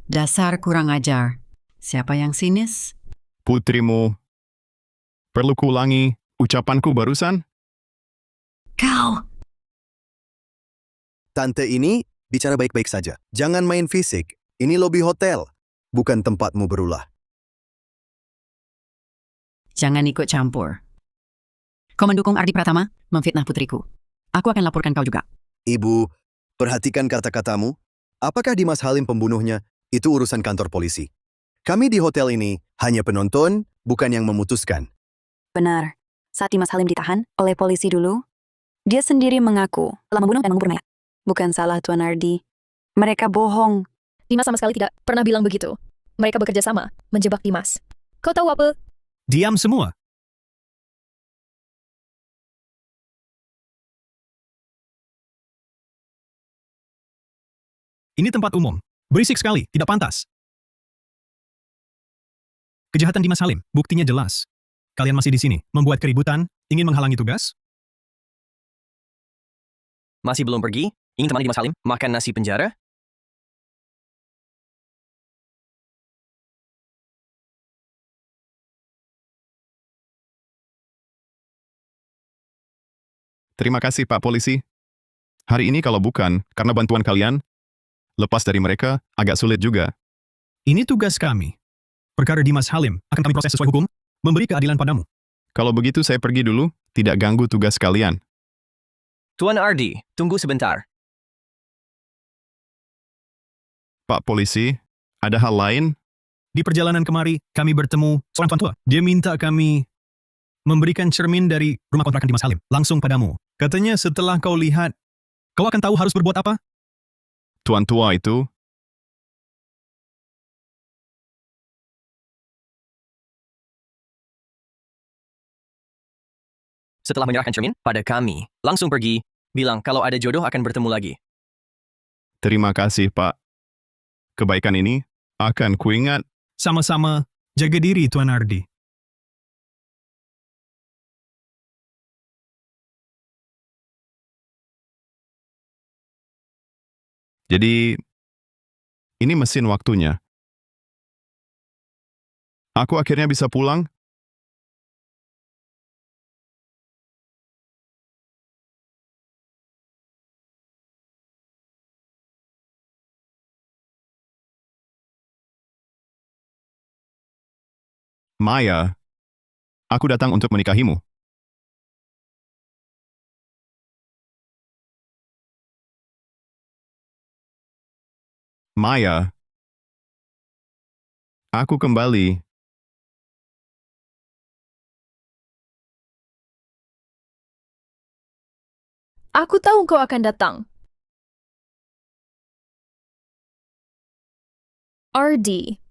Dasar kurang ajar. Siapa yang sinis? Putrimu. Perlu kuulangi ucapanku barusan? Kau! Tante ini bicara baik-baik saja. Jangan main fisik. Ini lobi hotel, bukan tempatmu berulah. Jangan ikut campur. Kau mendukung Ardi Pratama memfitnah putriku. Aku akan laporkan kau juga. Ibu, perhatikan kata-katamu. Apakah Dimas Halim pembunuhnya? Itu urusan kantor polisi. Kami di hotel ini hanya penonton, bukan yang memutuskan. Benar. Saat Dimas Halim ditahan oleh polisi dulu, dia sendiri mengaku telah membunuh dan mengubur mayat. Bukan salah Tuan Ardi. Mereka bohong. Dimas sama sekali tidak pernah bilang begitu. Mereka bekerja sama, menjebak Dimas. Kau tahu apa? Diam semua. Ini tempat umum. Berisik sekali, tidak pantas. Kejahatan Dimas Halim, buktinya jelas. Kalian masih di sini, membuat keributan, ingin menghalangi tugas? Masih belum pergi? Ingin temani Dimas Halim makan nasi penjara? Terima kasih Pak Polisi. Hari ini kalau bukan karena bantuan kalian, lepas dari mereka agak sulit juga. Ini tugas kami. Perkara Dimas Halim akan kami proses sesuai hukum, memberi keadilan padamu. Kalau begitu saya pergi dulu, tidak ganggu tugas kalian. Tuan Ardi, tunggu sebentar. Pak Polisi, ada hal lain? Di perjalanan kemari, kami bertemu seorang tuan tua. Dia minta kami memberikan cermin dari rumah kontrakan Dimas Halim langsung padamu. Katanya setelah kau lihat, kau akan tahu harus berbuat apa? Tuan tua itu? Setelah menyerahkan cermin pada kami, langsung pergi, bilang kalau ada jodoh akan bertemu lagi. Terima kasih, Pak. Kebaikan ini akan kuingat. Sama-sama, jaga diri, Tuan Ardi. Jadi, ini mesin waktunya. Aku akhirnya bisa pulang. Maya, aku datang untuk menikahimu. Maya, aku kembali. Aku tahu kau akan datang. Ardi.